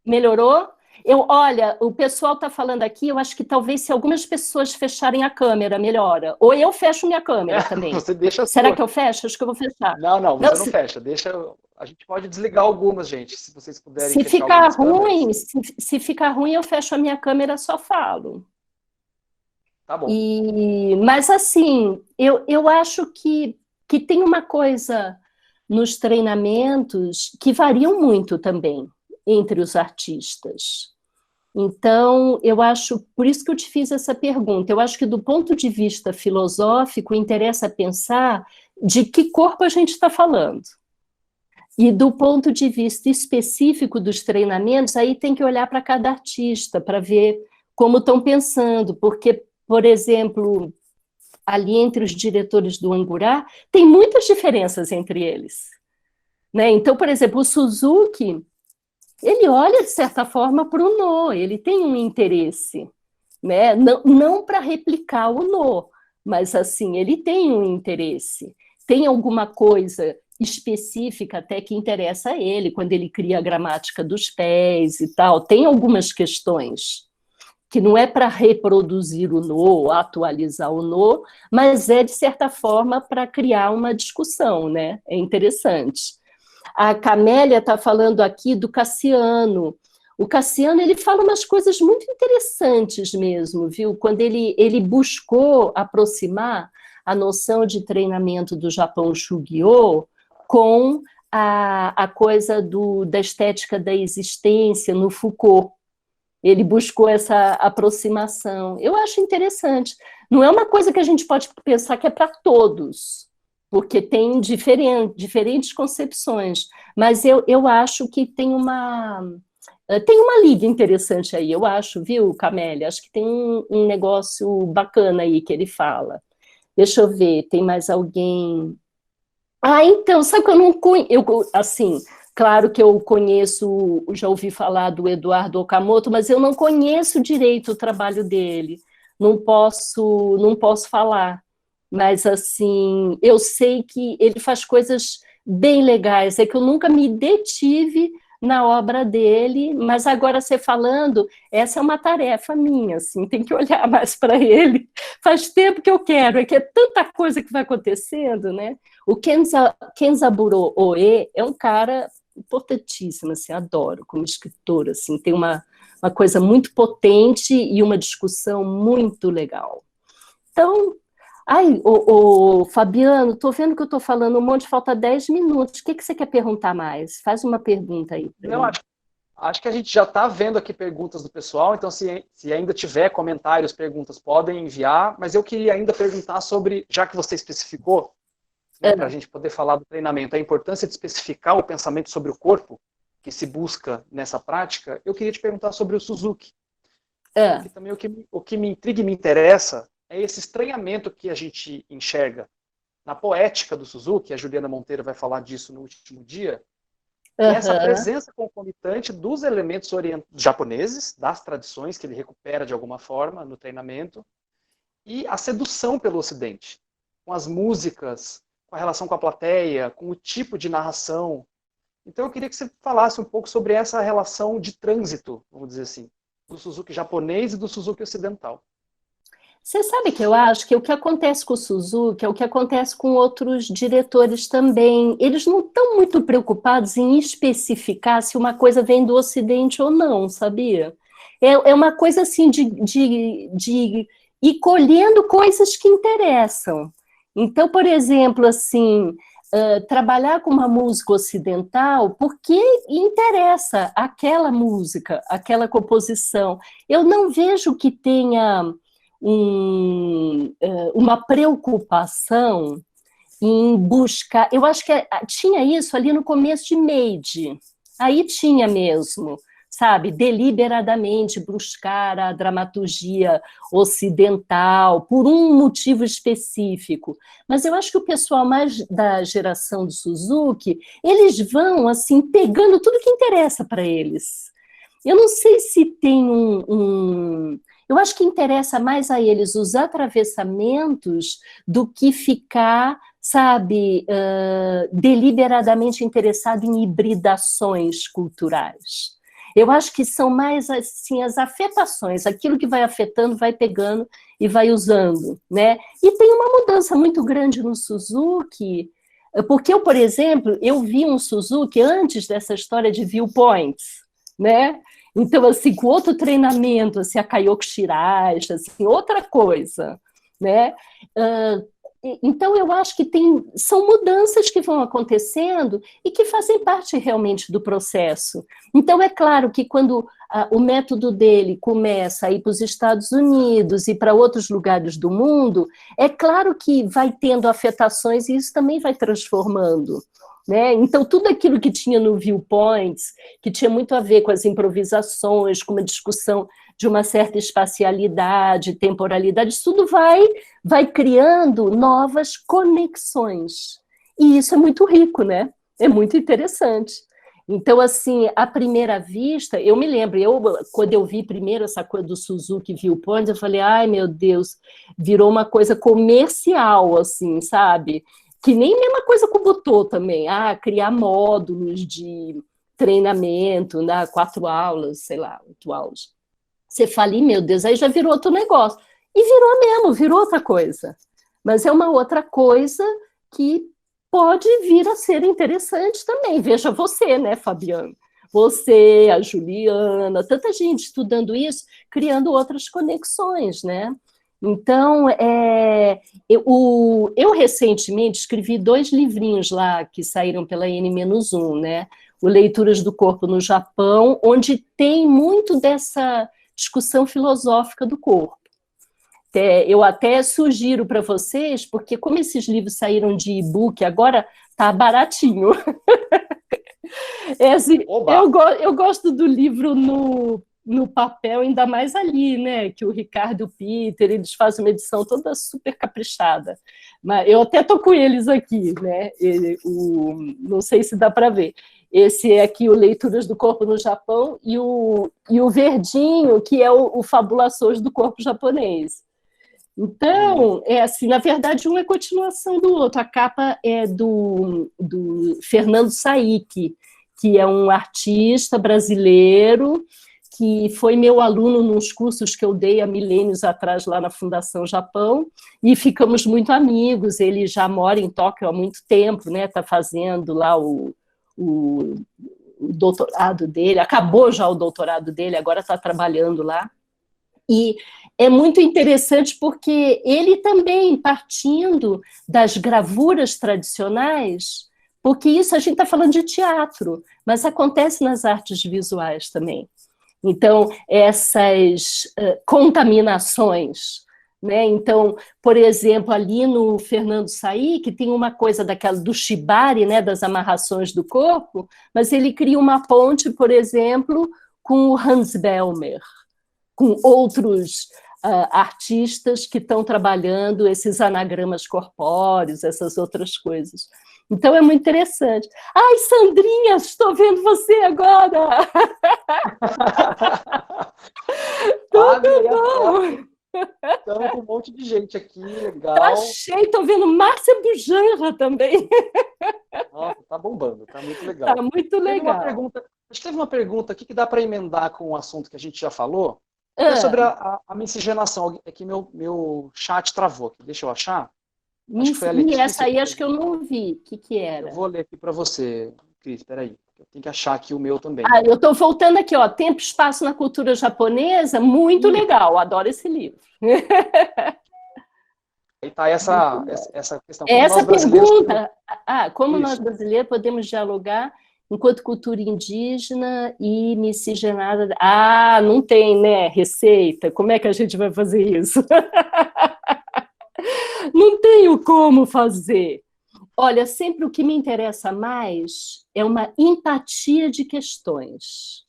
melhorou? Olha, o pessoal está falando aqui, eu acho que talvez se algumas pessoas fecharem a câmera, melhora. Ou eu fecho minha câmera também. Você deixa Será que eu fecho? Acho que eu vou fechar. Não, você não fecha. Deixa. A gente pode desligar algumas, gente, se vocês puderem. Se ficar ruim, se ficar ruim, eu fecho a minha câmera, só falo. Tá bom. Mas assim, eu acho que tem uma coisa nos treinamentos que variam muito também entre os artistas. Então, eu acho, por isso que eu te fiz essa pergunta, eu acho que do ponto de vista filosófico, interessa pensar de que corpo a gente está falando. E do ponto de vista específico dos treinamentos, aí tem que olhar para cada artista, para ver como estão pensando, porque, por exemplo, ali entre os diretores do Angurá, tem muitas diferenças entre eles. Né? Então, por exemplo, o Suzuki, ele olha, de certa forma, para o No, ele tem um interesse, né? Não para replicar o No, mas, assim, ele tem um interesse. Tem alguma coisa específica até que interessa a ele, quando ele cria a gramática dos pés e tal, tem algumas questões que não é para reproduzir o No, atualizar o No, mas é, de certa forma, para criar uma discussão, né? É interessante. A Camélia está falando aqui do Cassiano. O Cassiano, ele fala umas coisas muito interessantes mesmo, viu? Quando ele buscou aproximar a noção de treinamento do Japão Shugyo com a coisa da estética da existência no Foucault. Ele buscou essa aproximação. Eu acho interessante. Não é uma coisa que a gente pode pensar que é para todos, porque tem diferentes concepções, mas eu acho que tem uma liga interessante aí, eu acho, viu, Camélia? Acho que tem um negócio bacana aí que ele fala. Deixa eu ver, tem mais alguém... então, sabe que eu não conheço... Assim, claro que eu conheço, já ouvi falar do Eduardo Okamoto, mas eu não conheço direito o trabalho dele, não posso falar. Mas, assim, eu sei que ele faz coisas bem legais, é que eu nunca me detive na obra dele, mas agora você falando, essa é uma tarefa minha, assim, tem que olhar mais para ele. Faz tempo que eu quero, é que é tanta coisa que vai acontecendo, né? O Kenzaburo Oe é um cara importantíssimo, assim, adoro como escritor, assim, tem uma coisa muito potente e uma discussão muito legal. Então... Fabiano, estou vendo que eu estou falando um monte, falta 10 minutos. O que você quer perguntar mais? Faz uma pergunta aí. Não, acho que a gente já está vendo aqui perguntas do pessoal, então se ainda tiver comentários, perguntas, podem enviar, mas eu queria ainda perguntar sobre, já que você especificou, né, para a gente poder falar do treinamento, a importância de especificar o pensamento sobre o corpo, que se busca nessa prática, eu queria te perguntar sobre o Suzuki. Porque também o que me intriga e me interessa é esse estranhamento que a gente enxerga na poética do Suzuki, a Juliana Monteiro vai falar disso no último dia, que é essa presença concomitante dos elementos japoneses, das tradições que ele recupera de alguma forma no treinamento, e a sedução pelo Ocidente, com as músicas, com a relação com a plateia, com o tipo de narração. Então eu queria que você falasse um pouco sobre essa relação de trânsito, vamos dizer assim, do Suzuki japonês e do Suzuki ocidental. Você sabe que eu acho que o que acontece com o Suzuki é o que acontece com outros diretores também. Eles não estão muito preocupados em especificar se uma coisa vem do Ocidente ou não, sabia? É uma coisa assim de ir colhendo coisas que interessam. Então, por exemplo, assim, trabalhar com uma música ocidental porque interessa aquela música, aquela composição. Eu não vejo que tenha uma preocupação em buscar... Eu acho que tinha isso ali no começo de Made. Aí tinha mesmo, sabe, deliberadamente buscar a dramaturgia ocidental por um motivo específico. Mas eu acho que o pessoal mais da geração do Suzuki, eles vão, assim, pegando tudo que interessa para eles. Eu não sei se tem eu acho que interessa mais a eles os atravessamentos do que ficar, sabe, deliberadamente interessado em hibridações culturais. Eu acho que são mais assim as afetações, aquilo que vai afetando, vai pegando e vai usando, né? E tem uma mudança muito grande no Suzuki, porque eu, por exemplo, eu vi um Suzuki antes dessa história de viewpoints, né? Então, assim, com outro treinamento, assim, a Kayoko Shiraishi, assim, outra coisa, né? Então, eu acho que são mudanças que vão acontecendo e que fazem parte realmente do processo. Então, é claro que quando o método dele começa a ir para os Estados Unidos e para outros lugares do mundo, é claro que vai tendo afetações e isso também vai transformando. Né? Então, tudo aquilo que tinha no Viewpoints, que tinha muito a ver com as improvisações, com uma discussão de uma certa espacialidade, temporalidade, isso tudo vai criando novas conexões. E isso é muito rico, né? É muito interessante. Então, assim, à primeira vista, eu me lembro, quando eu vi primeiro essa coisa do Suzuki Viewpoint, eu falei, ai, meu Deus, virou uma coisa comercial, assim, sabe? Que nem a mesma coisa com o Butô também, criar módulos de treinamento, 4 aulas, sei lá, 8 aulas. Você fala, meu Deus, aí já virou outro negócio. E virou mesmo, virou outra coisa. Mas é uma outra coisa que pode vir a ser interessante também. Veja você, né, Fabiano? Você, a Juliana, tanta gente estudando isso, criando outras conexões, né? Então, eu recentemente escrevi 2 livrinhos lá que saíram pela N-1, né? O Leituras do Corpo no Japão, onde tem muito dessa discussão filosófica do corpo. Eu até sugiro para vocês, porque como esses livros saíram de e-book, agora tá baratinho. Assim, eu gosto do livro no papel, ainda mais ali, né, que o Ricardo e o Peter, eles fazem uma edição toda super caprichada. Mas eu até tô com eles aqui, né, não sei se dá para ver. Esse é aqui o Leituras do Corpo no Japão e o verdinho, que é o Fabulações do Corpo Japonês. Então, assim, na verdade, um é continuação do outro. A capa é do Fernando Saiki, que é um artista brasileiro que foi meu aluno nos cursos que eu dei há milênios atrás lá na Fundação Japão, e ficamos muito amigos. Ele já mora em Tóquio há muito tempo, né? Está fazendo lá o doutorado dele, acabou já o doutorado dele, agora está trabalhando lá. E é muito interessante porque ele também, partindo das gravuras tradicionais, porque isso a gente está falando de teatro, mas acontece nas artes visuais também. Então, essas contaminações, né? Então, por exemplo, ali no Fernando Saiki, tem uma coisa daquela do shibari, né, das amarrações do corpo, mas ele cria uma ponte, por exemplo, com o Hans Bellmer, com outros artistas que estão trabalhando esses anagramas corpóreos, essas outras coisas. Então, é muito interessante. Ai, Sandrinha, estou vendo você agora! Tudo bom? Estamos com um monte de gente aqui, legal. Achei, estou vendo Márcia Bujanra também. Nossa, tá bombando, tá muito legal. Tá muito legal. Acho que teve uma pergunta aqui que dá para emendar com o assunto que a gente já falou, que é sobre a miscigenação. É que meu chat travou aqui, deixa eu achar. Acho que foi a Letícia. Essa aí acho que eu não vi. O que era? Eu vou ler aqui para você, Cris, peraí. Eu tenho que achar aqui o meu também. Eu estou voltando aqui, ó. Tempo e Espaço na Cultura Japonesa, muito legal. Adoro esse livro. está essa questão. Como Essa nós brasileiros pergunta, como Isso. nós brasileiros podemos dialogar enquanto cultura indígena e miscigenada? Não tem, né, receita. Como é que a gente vai fazer isso? Não tenho como fazer. Olha, sempre o que me interessa mais é uma empatia de questões.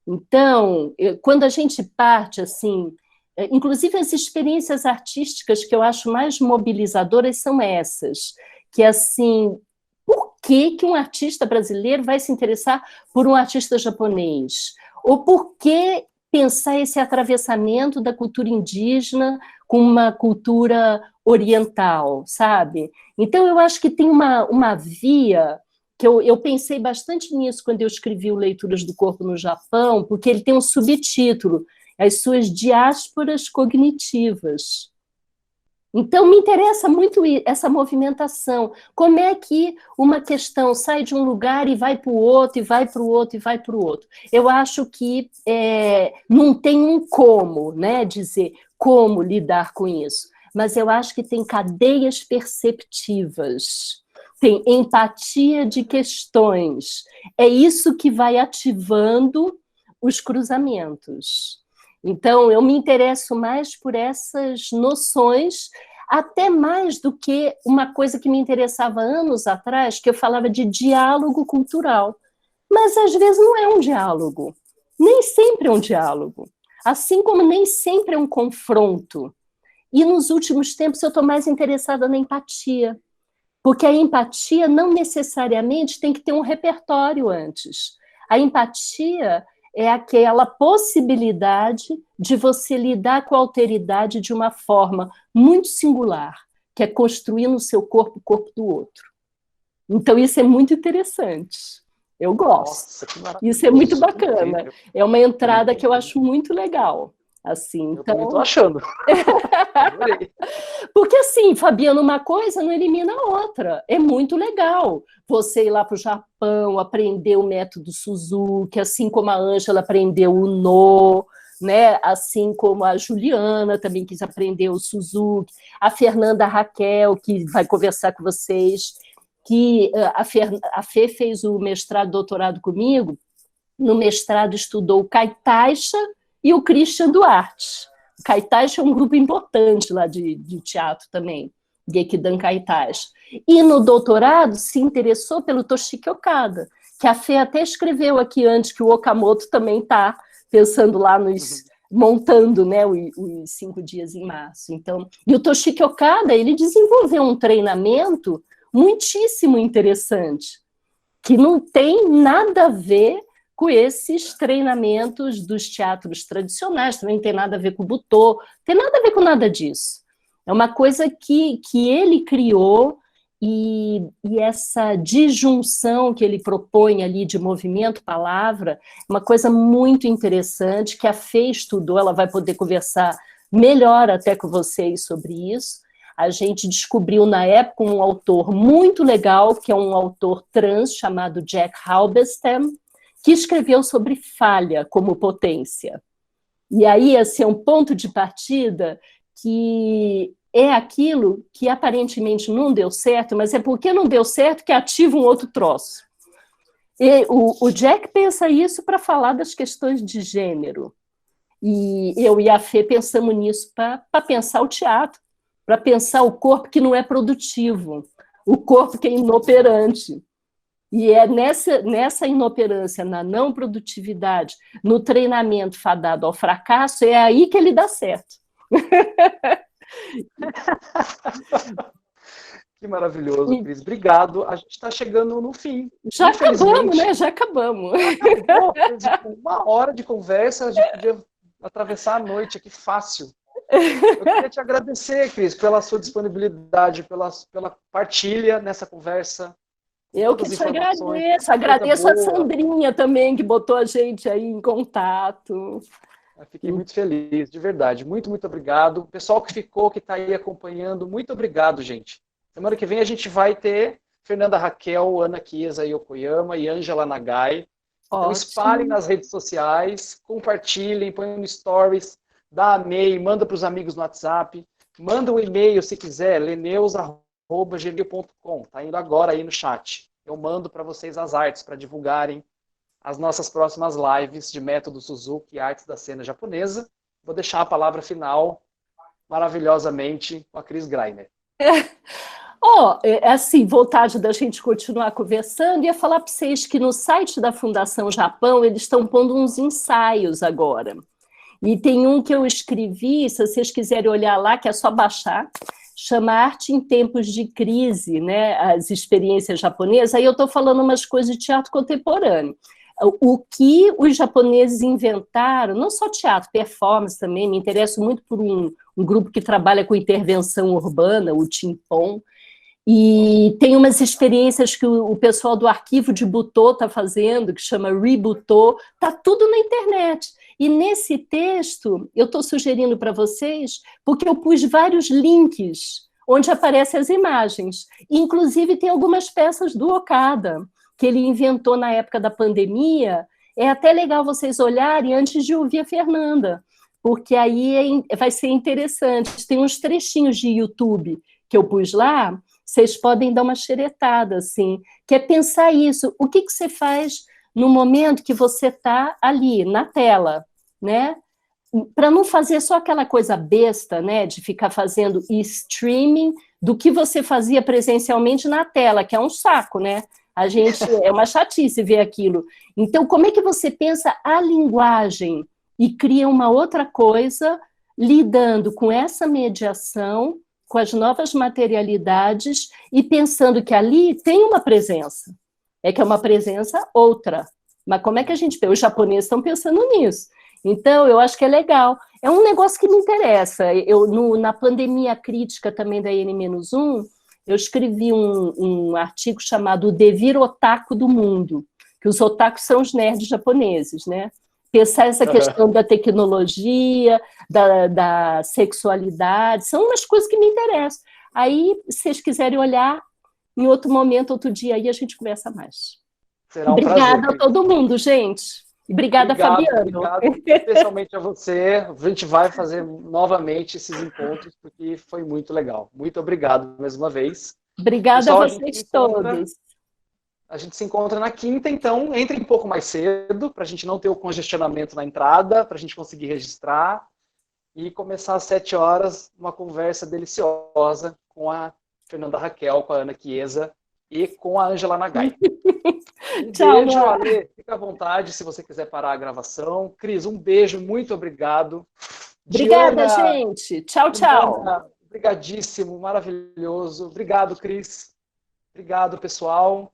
Então, quando a gente parte, assim, inclusive as experiências artísticas que eu acho mais mobilizadoras são essas, que, assim, por que um artista brasileiro vai se interessar por um artista japonês? Ou por que pensar esse atravessamento da cultura indígena com uma cultura oriental, sabe? Então, eu acho que tem uma via que eu pensei bastante nisso quando eu escrevi o Leituras do Corpo no Japão, porque ele tem um subtítulo, As Suas Diásporas Cognitivas. Então, me interessa muito essa movimentação. Como é que uma questão sai de um lugar e vai para o outro, e vai para o outro, e vai para o outro? Eu acho que não tem um como, né, dizer como lidar com isso, mas eu acho que tem cadeias perceptivas, tem empatia de questões. É isso que vai ativando os cruzamentos. Então, eu me interesso mais por essas noções, até mais do que uma coisa que me interessava anos atrás, que eu falava de diálogo cultural. Mas, às vezes, não é um diálogo. Nem sempre é um diálogo. Assim como nem sempre é um confronto. E, nos últimos tempos, eu estou mais interessada na empatia. Porque a empatia não necessariamente tem que ter um repertório antes. A empatia é aquela possibilidade de você lidar com a alteridade de uma forma muito singular, que é construir no seu corpo o corpo do outro. Então, isso é muito interessante. Eu gosto. Nossa, que maravilhoso. Isso é muito bacana. Incrível. É uma entrada que eu acho muito legal. Assim, eu também estou achando. Porque assim, Fabiana, uma coisa não elimina a outra. É muito legal você ir lá para o Japão, aprender o método Suzuki, assim como a Ângela aprendeu o No, né? Assim como a Juliana também quis aprender o Suzuki, a Fernanda Raquel, que vai conversar com vocês, que a Fê fez o mestrado, doutorado comigo. No mestrado estudou o Kaitaixa e o Christian Duarte. O Kaitaixa é um grupo importante lá de teatro também, Gekidan Kaitaixa. E no doutorado se interessou pelo Toshiki Okada, que a Fê até escreveu aqui antes, que o Okamoto também está pensando lá montando, né, os 5 dias em março. Então, e o Toshiki Okada, ele desenvolveu um treinamento muitíssimo interessante, que não tem nada a ver com esses treinamentos dos teatros tradicionais, também não tem nada a ver com o Butô, não tem nada a ver com nada disso. É uma coisa que ele criou, e essa disjunção que ele propõe ali de movimento-palavra, uma coisa muito interessante, que a Fê estudou, ela vai poder conversar melhor até com vocês sobre isso. A gente descobriu na época um autor muito legal, que é um autor trans chamado Jack Halberstam, que escreveu sobre falha como potência. E aí, assim, é um ponto de partida que é aquilo que aparentemente não deu certo, mas é porque não deu certo que ativa um outro troço. E o Jack pensa isso para falar das questões de gênero. E eu e a Fê pensamos nisso para pensar o teatro, para pensar o corpo que não é produtivo, o corpo que é inoperante. E é nessa inoperância, na não produtividade, no treinamento fadado ao fracasso, é aí que ele dá certo. Que maravilhoso, Cris. Obrigado. A gente está chegando no fim. Já acabamos, né? Já acabamos. Acabou. 1 hora de conversa, a gente podia atravessar a noite aqui fácil. Eu queria te agradecer, Cris, pela sua disponibilidade, pela partilha nessa conversa. Eu que te agradeço a Sandrinha também, que botou a gente aí em contato. Eu fiquei muito feliz, de verdade. Muito, muito obrigado. O pessoal que ficou, que está aí acompanhando, muito obrigado, gente. Semana que vem a gente vai ter Fernanda Raquel, Ana Kiesa Yokoyama e Ângela Nagai. Então espalhem nas redes sociais, compartilhem, põem no stories, dá amei, manda para os amigos no WhatsApp. Manda um e-mail, se quiser, leneus@gmail.com. Tá indo agora aí no chat. Eu mando para vocês as artes para divulgarem as nossas próximas lives de Método Suzuki e Artes da Cena Japonesa. Vou deixar a palavra final, maravilhosamente, com a Cris Greiner. Assim, vontade da gente continuar conversando, ia falar para vocês que no site da Fundação Japão, eles estão pondo uns ensaios agora. E tem um que eu escrevi, se vocês quiserem olhar lá, que é só baixar, chama Arte em Tempos de Crise, né, as experiências japonesas. Aí eu estou falando umas coisas de teatro contemporâneo. O que os japoneses inventaram, não só teatro, performance também, me interesso muito por um grupo que trabalha com intervenção urbana, o Timpon, e tem umas experiências que o pessoal do arquivo de Butô está fazendo, que chama Rebutô, está tudo na internet. E nesse texto, eu estou sugerindo para vocês, porque eu pus vários links onde aparecem as imagens. Inclusive, tem algumas peças do Okada, que ele inventou na época da pandemia. É até legal vocês olharem antes de ouvir a Fernanda, porque aí vai ser interessante. Tem uns trechinhos de YouTube que eu pus lá, vocês podem dar uma xeretada, assim, que é pensar isso. O que você faz no momento que você está ali, na tela, né? Para não fazer só aquela coisa besta, né, de ficar fazendo streaming do que você fazia presencialmente na tela, que é um saco, né? É uma chatice ver aquilo. Então, como é que você pensa a linguagem e cria uma outra coisa lidando com essa mediação, com as novas materialidades e pensando que ali tem uma presença. É que é uma presença outra. Mas como é que a gente... Os japoneses estão pensando nisso. Então, eu acho que é legal. É um negócio que me interessa. Na pandemia crítica também da N-1, eu escrevi um artigo chamado O Devir Otaku do Mundo, que os otakus são os nerds japoneses, né? Pensar essa questão da tecnologia, da sexualidade, são umas coisas que me interessam. Aí, se vocês quiserem olhar, em outro momento, outro dia, aí a gente conversa mais. Será um Obrigada prazer. A todo mundo, gente. Obrigada, Fabiano. Obrigado, especialmente a você. A gente vai fazer novamente esses encontros, porque foi muito legal. Muito obrigado mais uma vez. Obrigada Pessoal, a vocês todos. A gente se encontra na quinta, então entre um pouco mais cedo, para a gente não ter o congestionamento na entrada, para a gente conseguir registrar e começar às 7 horas uma conversa deliciosa com a Fernanda Raquel, com a Ana Chiesa e com a Ângela Nagai. Tchau, beijo, Ale. Fica à vontade se você quiser parar a gravação. Cris, um beijo, muito obrigado. Obrigada, Diana, gente. Tchau, tchau. Diana, obrigadíssimo, maravilhoso. Obrigado, Cris. Obrigado, pessoal.